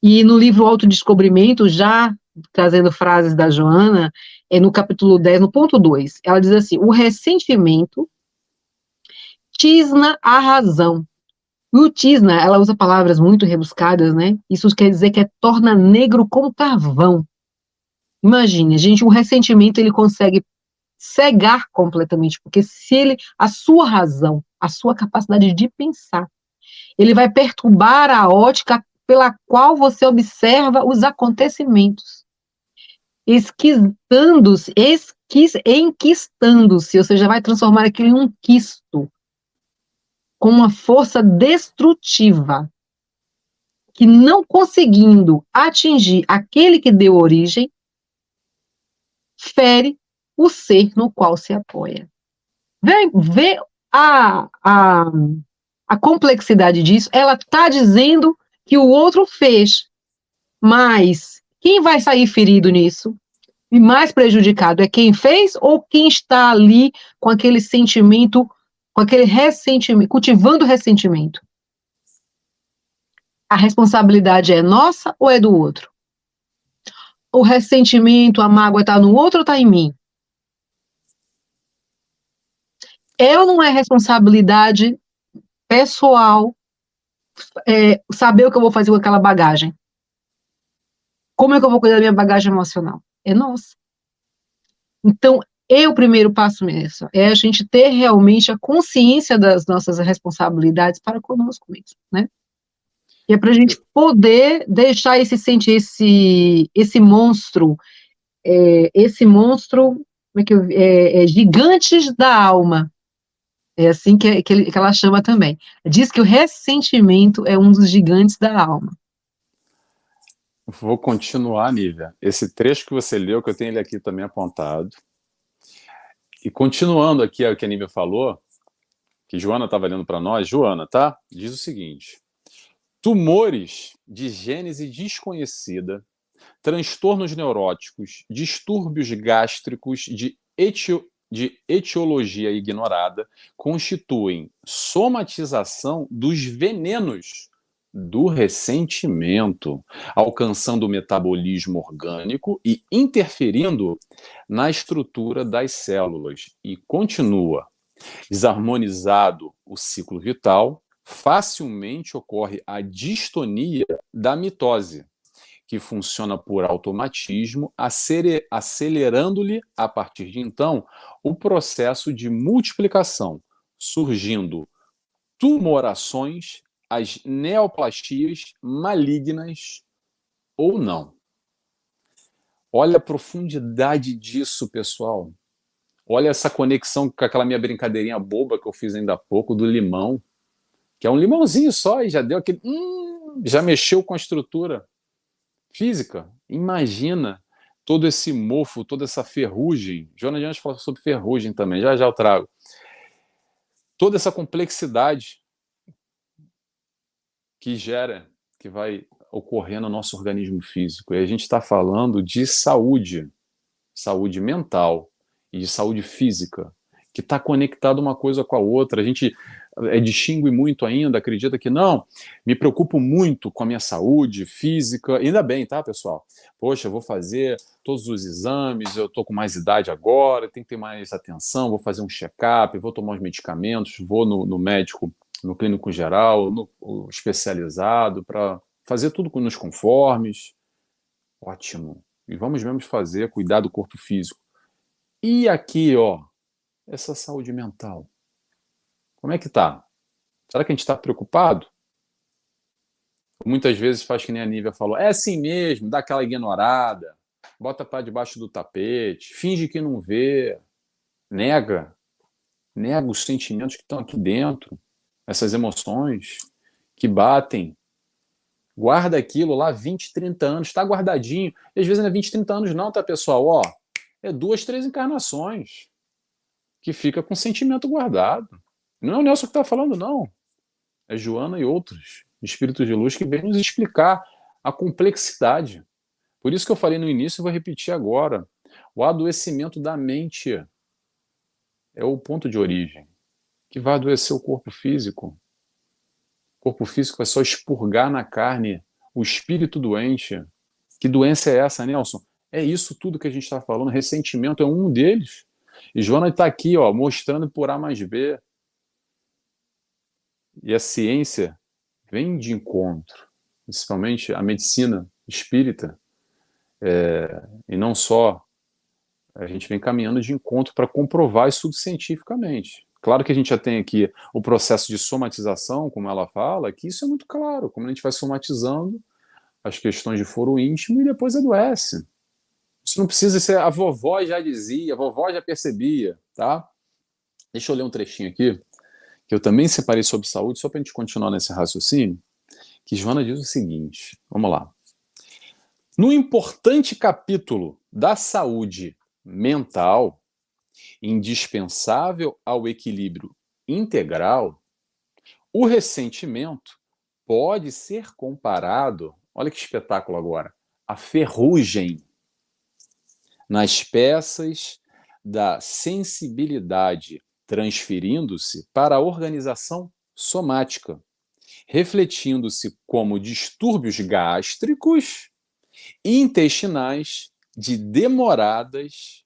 E no livro Autodescobrimento, já trazendo frases da Joana, no capítulo 10, no ponto 2, ela diz assim, o ressentimento tisna a razão. E o tisna, ela usa palavras muito rebuscadas, né? Isso quer dizer que torna negro como carvão. Imagine, gente, o ressentimento, ele consegue cegar completamente, porque a sua razão, a sua capacidade de pensar, ele vai perturbar a ótica pela qual você observa os acontecimentos, enquistando-se, ou seja, vai transformar aquilo em um quisto, com uma força destrutiva, que não conseguindo atingir aquele que deu origem, fere o ser no qual se apoia. Vê a complexidade disso, ela está dizendo que o outro fez, mas quem vai sair ferido nisso? E mais prejudicado é quem fez ou quem está ali com aquele sentimento, com aquele ressentimento, cultivando ressentimento? A responsabilidade é nossa ou é do outro? O ressentimento, a mágoa está no outro ou está em mim? É ou não é responsabilidade pessoal saber o que eu vou fazer com aquela bagagem? Como é que eu vou cuidar da minha bagagem emocional? É nossa. Então, o primeiro passo nisso é a gente ter realmente a consciência das nossas responsabilidades para conosco mesmo, né? E é para a gente poder deixar sentir esse monstro, gigantes da alma. É assim que ela chama também. Diz que o ressentimento é um dos gigantes da alma. Vou continuar, Nívia. Esse trecho que você leu, que eu tenho ele aqui também apontado. E continuando aqui o que a Nívia falou, que Joana estava lendo para nós, Joana, tá? Diz o seguinte: tumores de gênese desconhecida transtornos neuróticos, distúrbios gástricos de etiologia ignorada constituem somatização dos venenos do ressentimento, alcançando o metabolismo orgânico e interferindo na estrutura das células. E continua: desarmonizado o ciclo vital, facilmente ocorre a distonia da mitose, que funciona por automatismo, acelerando-lhe, a partir de então, o processo de multiplicação, surgindo tumorações, as neoplasias malignas ou não. Olha a profundidade disso, pessoal. Olha essa conexão com aquela minha brincadeirinha boba que eu fiz ainda há pouco do limão, que é um limãozinho só e já deu aquele... já mexeu com a estrutura física. Imagina todo esse mofo, toda essa ferrugem. Joana de Anjos falou sobre ferrugem também, já eu trago. Toda essa complexidade que gera, que vai ocorrer no nosso organismo físico. E a gente está falando de saúde mental e de saúde física, que está conectado uma coisa com a outra. A gente distingue muito ainda, acredita que não, me preocupo muito com a minha saúde física, ainda bem, tá, pessoal? Poxa, eu vou fazer todos os exames, eu tô com mais idade agora, tem que ter mais atenção, vou fazer um check-up, vou tomar os medicamentos, vou no médico, no clínico geral, no especializado, para fazer tudo nos conformes. Ótimo. E vamos mesmo fazer, cuidar do corpo físico. E aqui, ó, essa saúde mental. Como é que tá? Será que a gente está preocupado? Muitas vezes faz que nem a Nívia falou, é assim mesmo, dá aquela ignorada, bota para debaixo do tapete, finge que não vê, nega os sentimentos que estão aqui dentro, essas emoções que batem, guarda aquilo lá 20, 30 anos, está guardadinho, e às vezes não é 20, 30 anos não, tá, pessoal? Ó, é 2, 3 encarnações que fica com sentimento guardado. Não é o Nelson que está falando, não. É Joana e outros espíritos de luz que vêm nos explicar a complexidade. Por isso que eu falei no início e vou repetir agora. O adoecimento da mente é o ponto de origem, que vai adoecer o corpo físico. O corpo físico vai só expurgar na carne o espírito doente. Que doença é essa, Nelson? É isso tudo que a gente está falando. Ressentimento é um deles. E Joana está aqui, ó, mostrando por A mais B. E a ciência vem de encontro, principalmente a medicina espírita, e não só, a gente vem caminhando de encontro para comprovar isso tudo cientificamente. Claro que a gente já tem aqui o processo de somatização, como ela fala, que isso é muito claro, como a gente vai somatizando as questões de foro íntimo e depois adoece. Isso não precisa ser, a vovó já dizia, a vovó já percebia, tá? Deixa eu ler um trechinho aqui, que eu também separei sobre saúde, só para a gente continuar nesse raciocínio, que Joana diz o seguinte, vamos lá. No importante capítulo da saúde mental, indispensável ao equilíbrio integral, o ressentimento pode ser comparado, olha que espetáculo agora, à ferrugem nas peças da sensibilidade, transferindo-se para a organização somática, refletindo-se como distúrbios gástricos e intestinais de demoradas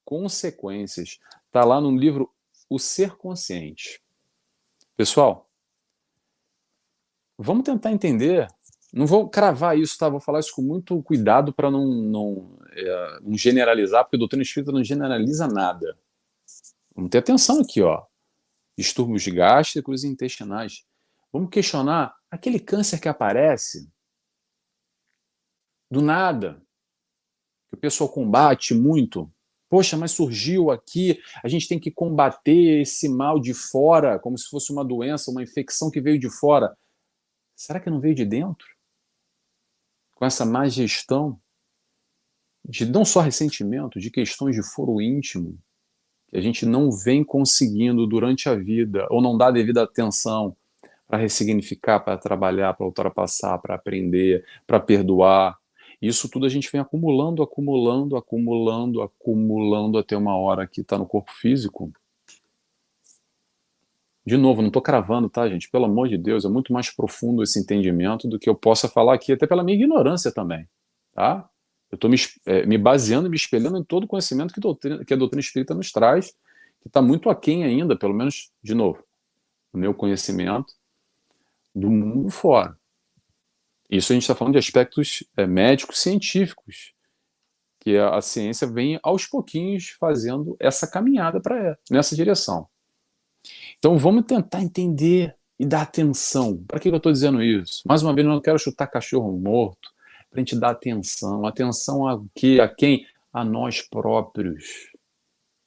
consequências. Está lá no livro O Ser Consciente. Pessoal, vamos tentar entender. Não vou cravar isso, tá? Vou falar isso com muito cuidado para não generalizar, porque a doutrina espírita não generaliza nada. Vamos ter atenção aqui, ó. Distúrbios gástricos e intestinais. Vamos questionar aquele câncer que aparece do nada, que o pessoal combate muito. Poxa, mas surgiu aqui, a gente tem que combater esse mal de fora, como se fosse uma doença, uma infecção que veio de fora. Será que não veio de dentro? Com essa má gestão de não só ressentimento, de questões de foro íntimo, que a gente não vem conseguindo durante a vida, ou não dá devida atenção para ressignificar, para trabalhar, para ultrapassar, para aprender, para perdoar. Isso tudo a gente vem acumulando, acumulando, acumulando, acumulando até uma hora que está no corpo físico. De novo, não estou cravando, tá, gente? Pelo amor de Deus, é muito mais profundo esse entendimento do que eu possa falar aqui, até pela minha ignorância também, tá? Eu estou me baseando e me espelhando em todo o conhecimento que a doutrina espírita nos traz, que está muito aquém ainda, pelo menos, de novo, o meu conhecimento do mundo fora. Isso a gente está falando de aspectos médicos, científicos, que a ciência vem aos pouquinhos fazendo essa caminhada nessa direção. Então vamos tentar entender e dar atenção. Para que eu estou dizendo isso? Mais uma vez, eu não quero chutar cachorro morto, para a gente dar atenção. Atenção a quê? A quem? A nós próprios.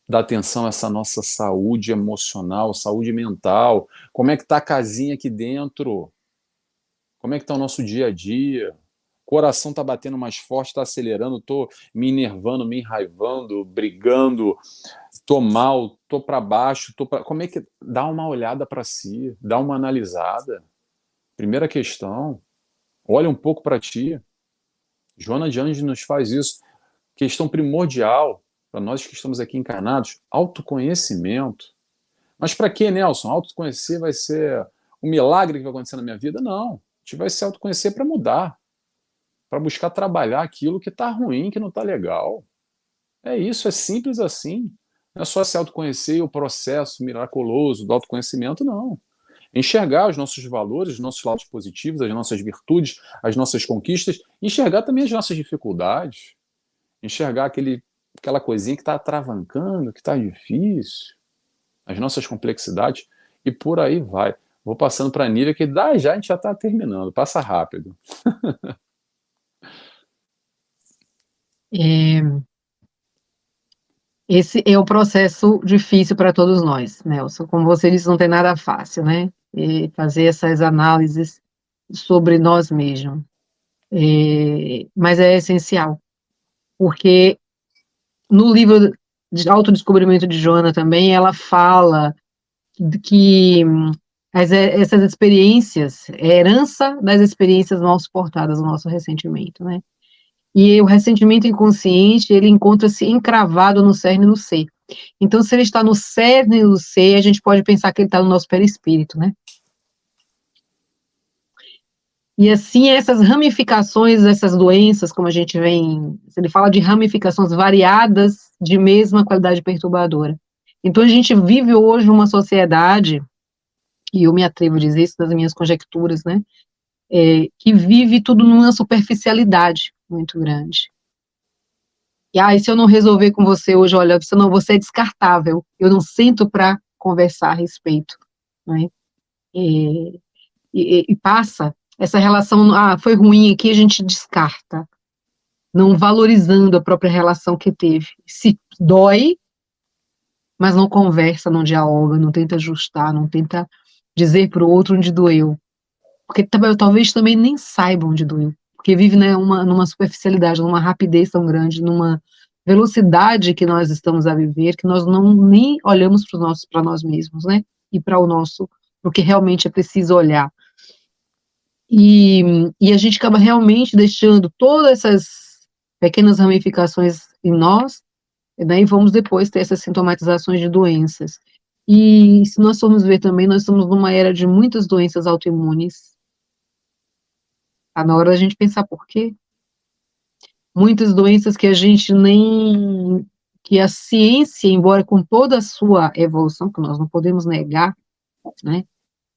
Dar atenção a essa nossa saúde emocional, saúde mental. Como é que está a casinha aqui dentro? Como é que está o nosso dia a dia? O coração está batendo mais forte, está acelerando, estou me enervando, me enraivando, brigando, estou mal, estou para baixo, como é que... Dá uma olhada para si, dá uma analisada. Primeira questão, olha um pouco para ti. Joana de Anjos nos faz isso. Questão primordial, para nós que estamos aqui encarnados, autoconhecimento. Mas para que, Nelson? Autoconhecer vai ser um milagre que vai acontecer na minha vida? Não. A gente vai se autoconhecer para mudar, para buscar trabalhar aquilo que está ruim, que não está legal. É isso, é simples assim. Não é só se autoconhecer e o processo miraculoso do autoconhecimento, não. Enxergar os nossos valores, os nossos lados positivos, as nossas virtudes, as nossas conquistas, enxergar também as nossas dificuldades, enxergar aquela coisinha que está atravancando, que está difícil, as nossas complexidades, e por aí vai. Vou passando para a Nívia, que já a gente já está terminando, passa rápido. Esse é um processo difícil para todos nós, Nelson. Como você disse, não tem nada fácil, né? E fazer essas análises sobre nós mesmos. Mas é essencial, porque no livro de Autodescobrimento de Joana também, ela fala que essas experiências, é herança das experiências mal suportadas, o nosso ressentimento, né? E o ressentimento inconsciente, ele encontra-se encravado no cerne do ser. Então, se ele está no cerne do ser, a gente pode pensar que ele está no nosso perispírito, né? E assim, essas ramificações, essas doenças, como a gente vem, ele fala de ramificações variadas de mesma qualidade perturbadora. Então, a gente vive hoje uma sociedade, e eu me atrevo a dizer isso nas minhas conjecturas, né? Que vive tudo numa superficialidade muito grande. E se eu não resolver com você hoje, olha, você é descartável, eu não sento para conversar a respeito, né? E passa essa relação, foi ruim aqui, a gente descarta, não valorizando a própria relação que teve. Se dói, mas não conversa, não dialoga, não tenta ajustar, não tenta dizer para o outro onde doeu. Porque talvez também nem saibam onde doeu, porque vive, né, numa superficialidade, numa rapidez tão grande, numa velocidade que nós estamos a viver, que nós nem olhamos para nós mesmos, né, e para o que realmente é preciso olhar. E a gente acaba realmente deixando todas essas pequenas ramificações em nós, e daí vamos depois ter essas sintomatizações de doenças. E se nós formos ver também, nós estamos numa era de muitas doenças autoimunes. Está na hora da gente pensar por quê. Muitas doenças que a gente que a ciência, embora com toda a sua evolução, que nós não podemos negar, né?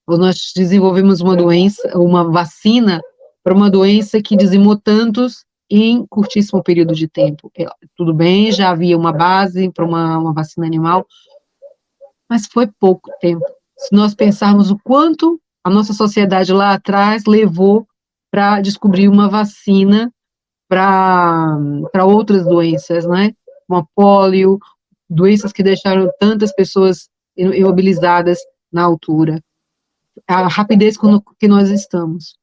Nós desenvolvemos uma vacina para uma doença que dizimou tantos em curtíssimo período de tempo. Tudo bem, já havia uma base para uma vacina animal, mas foi pouco tempo. Se nós pensarmos o quanto a nossa sociedade lá atrás levou para descobrir uma vacina para outras doenças, né? Como a polio, doenças que deixaram tantas pessoas imobilizadas na altura. A rapidez que nós estamos.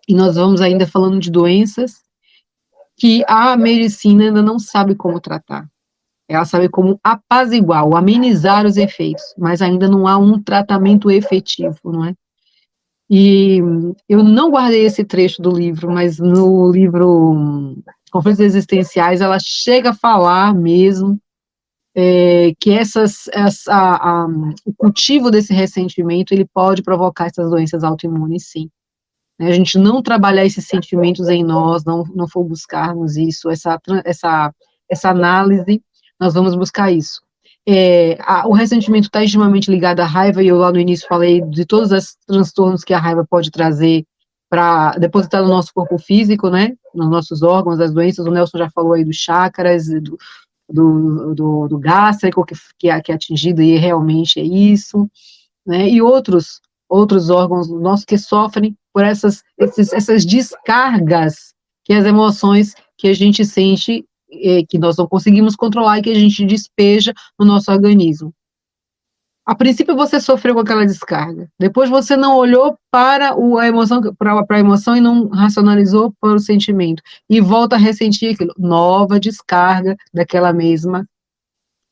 E nós vamos ainda falando de doenças que a medicina ainda não sabe como tratar. Ela sabe como apaziguar, ou amenizar os efeitos, mas ainda não há um tratamento efetivo, não é? E eu não guardei esse trecho do livro, mas no livro Conflitos Existenciais, ela chega a falar mesmo que o cultivo desse ressentimento, ele pode provocar essas doenças autoimunes, sim. A gente não trabalhar esses sentimentos em nós, não for buscarmos isso, essa análise, nós vamos buscar isso. O ressentimento está extremamente ligado à raiva, e eu lá no início falei de todos os transtornos que a raiva pode trazer para depositar no nosso corpo físico, né, nos nossos órgãos, as doenças. O Nelson já falou aí dos chakras, do gástrico, que é atingido, e realmente é isso, né, e outros órgãos nossos que sofrem por essas descargas, que as emoções que a gente sente, que nós não conseguimos controlar e que a gente despeja no nosso organismo. A princípio você sofreu com aquela descarga, depois você não olhou para a emoção e não racionalizou para o sentimento, e volta a ressentir aquilo, nova descarga daquela mesma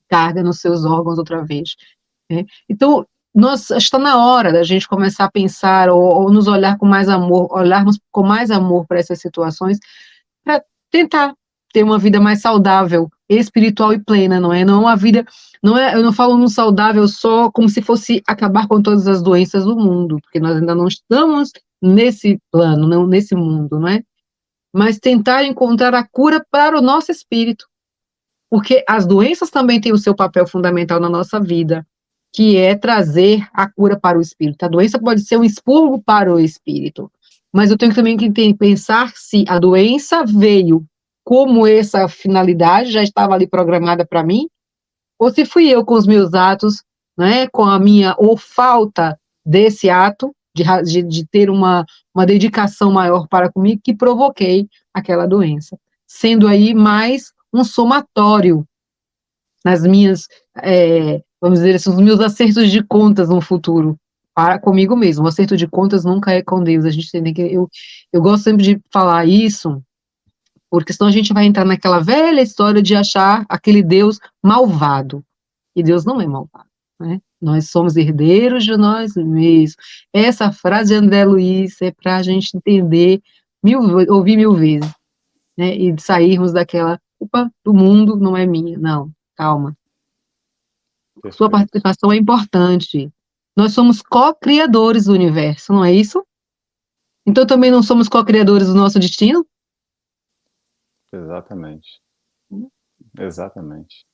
carga nos seus órgãos outra vez, né? Então, está na hora da gente começar a pensar ou nos olhar com mais amor, olharmos com mais amor para essas situações, para tentar ter uma vida mais saudável, espiritual e plena, não é? Não uma vida, não é, eu não falo no saudável só como se fosse acabar com todas as doenças do mundo, porque nós ainda não estamos nesse plano, não nesse mundo, não é? Mas tentar encontrar a cura para o nosso espírito, porque as doenças também têm o seu papel fundamental na nossa vida, que é trazer a cura para o espírito. A doença pode ser um expurgo para o espírito, mas eu tenho também que pensar se a doença veio como essa finalidade já estava ali programada para mim, ou se fui eu com os meus atos, né, com a minha, ou falta desse ato, de ter uma dedicação maior para comigo, que provoquei aquela doença. Sendo aí mais um somatório nas minhas, vamos dizer assim, os meus acertos de contas no futuro, para comigo mesmo. O acerto de contas nunca é com Deus. A gente tem que, eu gosto sempre de falar isso, porque senão a gente vai entrar naquela velha história de achar aquele Deus malvado. E Deus não é malvado, né? Nós somos herdeiros de nós mesmos. Essa frase de André Luiz é para a gente entender, ouvir mil vezes, né? E sairmos daquela, culpa do mundo não é minha. Não, calma. Sua Perfeito. participação é importante. Nós somos co-criadores do universo, não é isso? Então também não somos co-criadores do nosso destino? Exatamente. Exatamente.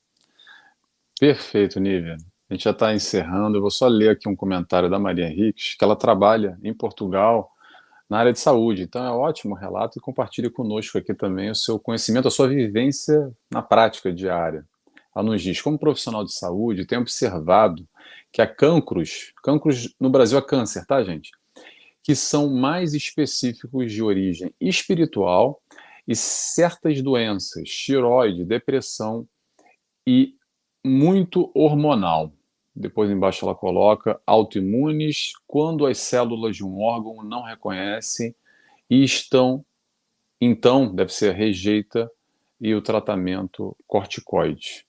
Perfeito, Nívia. A gente já está encerrando. Eu vou só ler aqui um comentário da Maria Henriques, que ela trabalha em Portugal na área de saúde. Então é um ótimo relato, e compartilhe conosco aqui também o seu conhecimento, a sua vivência na prática diária. Ela nos diz: como profissional de saúde, tenho observado que há cancros no Brasil é câncer, tá, gente? Que são mais específicos de origem espiritual, e certas doenças, tiroide, depressão e muito hormonal. Depois embaixo ela coloca autoimunes, quando as células de um órgão não reconhecem e então deve ser rejeita e o tratamento corticoide.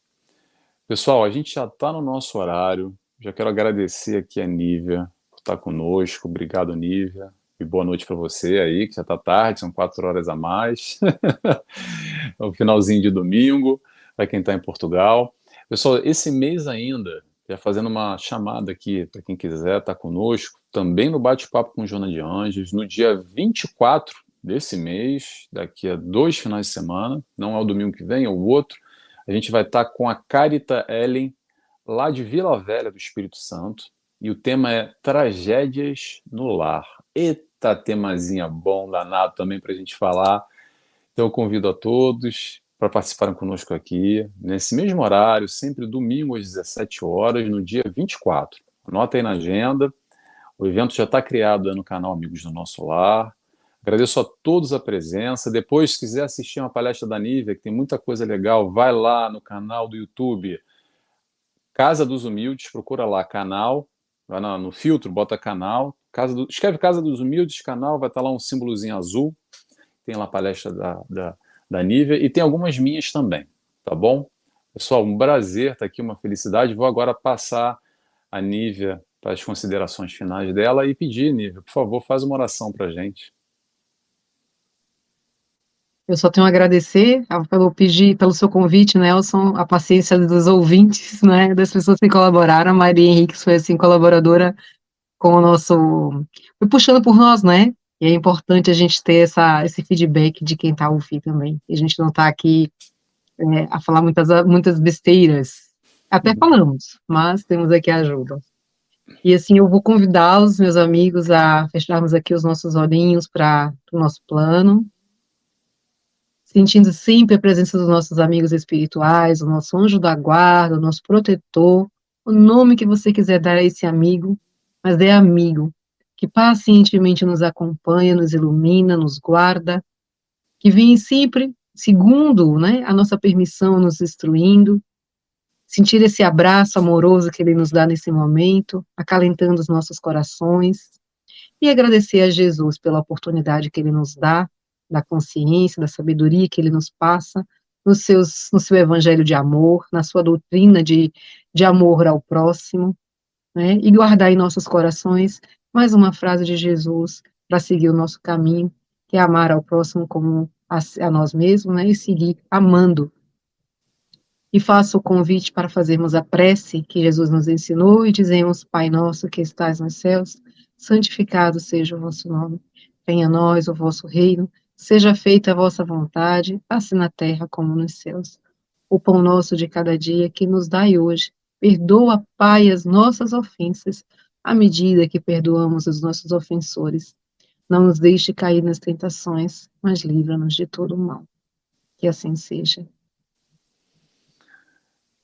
Pessoal, a gente já está no nosso horário. Já quero agradecer aqui a Nívia por estar conosco. Obrigado, Nívia. E boa noite para você aí, que já está tarde, são 4 horas a mais. É o finalzinho de domingo, para quem está em Portugal. Pessoal, esse mês ainda, já fazendo uma chamada aqui para quem quiser estar conosco, também no Bate-Papo com Joana de Anjos, no dia 24 desse mês, daqui a 2 finais de semana, não é o domingo que vem, é o outro, a gente vai estar com a Carita Ellen, lá de Vila Velha do Espírito Santo, e o tema é Tragédias no Lar. Eita, temazinha bom, danado também para a gente falar. Então eu convido a todos para participarem conosco aqui, nesse mesmo horário, sempre domingo às 17 horas, no dia 24. Anota aí na agenda, o evento já está criado no canal Amigos do Nosso Lar. Agradeço a todos a presença. Depois, se quiser assistir uma palestra da Nívia, que tem muita coisa legal, vai lá no canal do YouTube Casa dos Humildes, procura lá canal, vai no filtro, bota canal, escreve Casa dos Humildes, canal, vai estar lá um símbolozinho azul, tem lá a palestra da Nívia, e tem algumas minhas também, tá bom? Pessoal, um prazer estar aqui, uma felicidade. Vou agora passar a Nívia para as considerações finais dela e pedir, Nívia, por favor, faz uma oração para a gente. Eu só tenho a agradecer pelo seu convite, Nelson, a paciência dos ouvintes, né, das pessoas que colaboraram. A Maria Henrique foi, assim, colaboradora com o nosso... Foi puxando por nós, né? E é importante a gente ter esse feedback de quem está a ouvir também. E a gente não está aqui a falar muitas besteiras. Até falamos, mas temos aqui a ajuda. E assim, eu vou convidar os meus amigos a fecharmos aqui os nossos olhinhos para o nosso plano, sentindo sempre a presença dos nossos amigos espirituais, o nosso anjo da guarda, o nosso protetor, o nome que você quiser dar a esse amigo, mas é amigo, que pacientemente nos acompanha, nos ilumina, nos guarda, que vem sempre, segundo, né, a nossa permissão, nos instruindo, sentir esse abraço amoroso que ele nos dá nesse momento, acalentando os nossos corações, e agradecer a Jesus pela oportunidade que ele nos dá, da consciência, da sabedoria que ele nos passa, no seu evangelho de amor, na sua doutrina de amor ao próximo, né? E guardar em nossos corações mais uma frase de Jesus para seguir o nosso caminho, que é amar ao próximo como a nós mesmos, né? E seguir amando. E faço o convite para fazermos a prece que Jesus nos ensinou e dizemos: Pai nosso que estais nos céus, santificado seja o vosso nome. Venha a nós o vosso reino, seja feita a vossa vontade, assim na terra como nos céus. O pão nosso de cada dia que nos dai hoje, perdoa, Pai, as nossas ofensas, à medida que perdoamos os nossos ofensores. Não nos deixe cair nas tentações, mas livra-nos de todo o mal. Que assim seja.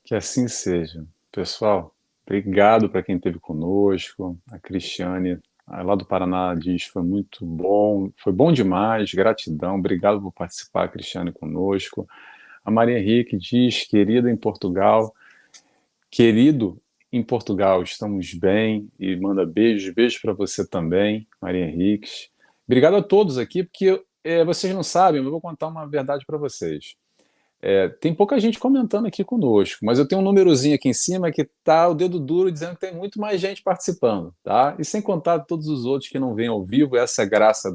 Que assim seja. Pessoal, obrigado para quem esteve conosco. A Cristiane, lá do Paraná, diz foi muito bom, foi bom demais, gratidão. Obrigado por participar, Cristiane, conosco. A Maria Henrique diz, querida em Portugal, querido em Portugal, estamos bem, e manda beijos, beijos para você também, Maria Henrique. Obrigado a todos aqui, porque vocês não sabem, eu vou contar uma verdade para vocês. Tem pouca gente comentando aqui conosco, mas eu tenho um númerozinho aqui em cima que tá o dedo duro dizendo que tem muito mais gente participando, tá? E sem contar todos os outros que não vêm ao vivo, essa é a graça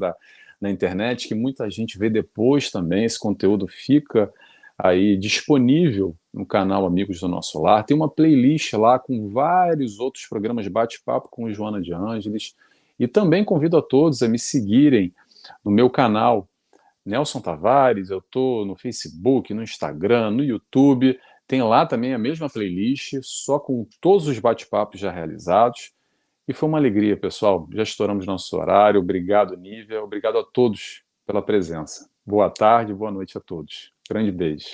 na internet, que muita gente vê depois também, esse conteúdo fica aí disponível no canal Amigos do Nosso Lar. Tem uma playlist lá com vários outros programas de bate-papo com Joana de Ângeles. E também convido a todos a me seguirem no meu canal Nelson Tavares, eu estou no Facebook, no Instagram, no YouTube, tem lá também a mesma playlist, só com todos os bate-papos já realizados. E foi uma alegria, pessoal. Já estouramos nosso horário. Obrigado, Nívia. Obrigado a todos pela presença. Boa tarde, boa noite a todos. Grande beijo.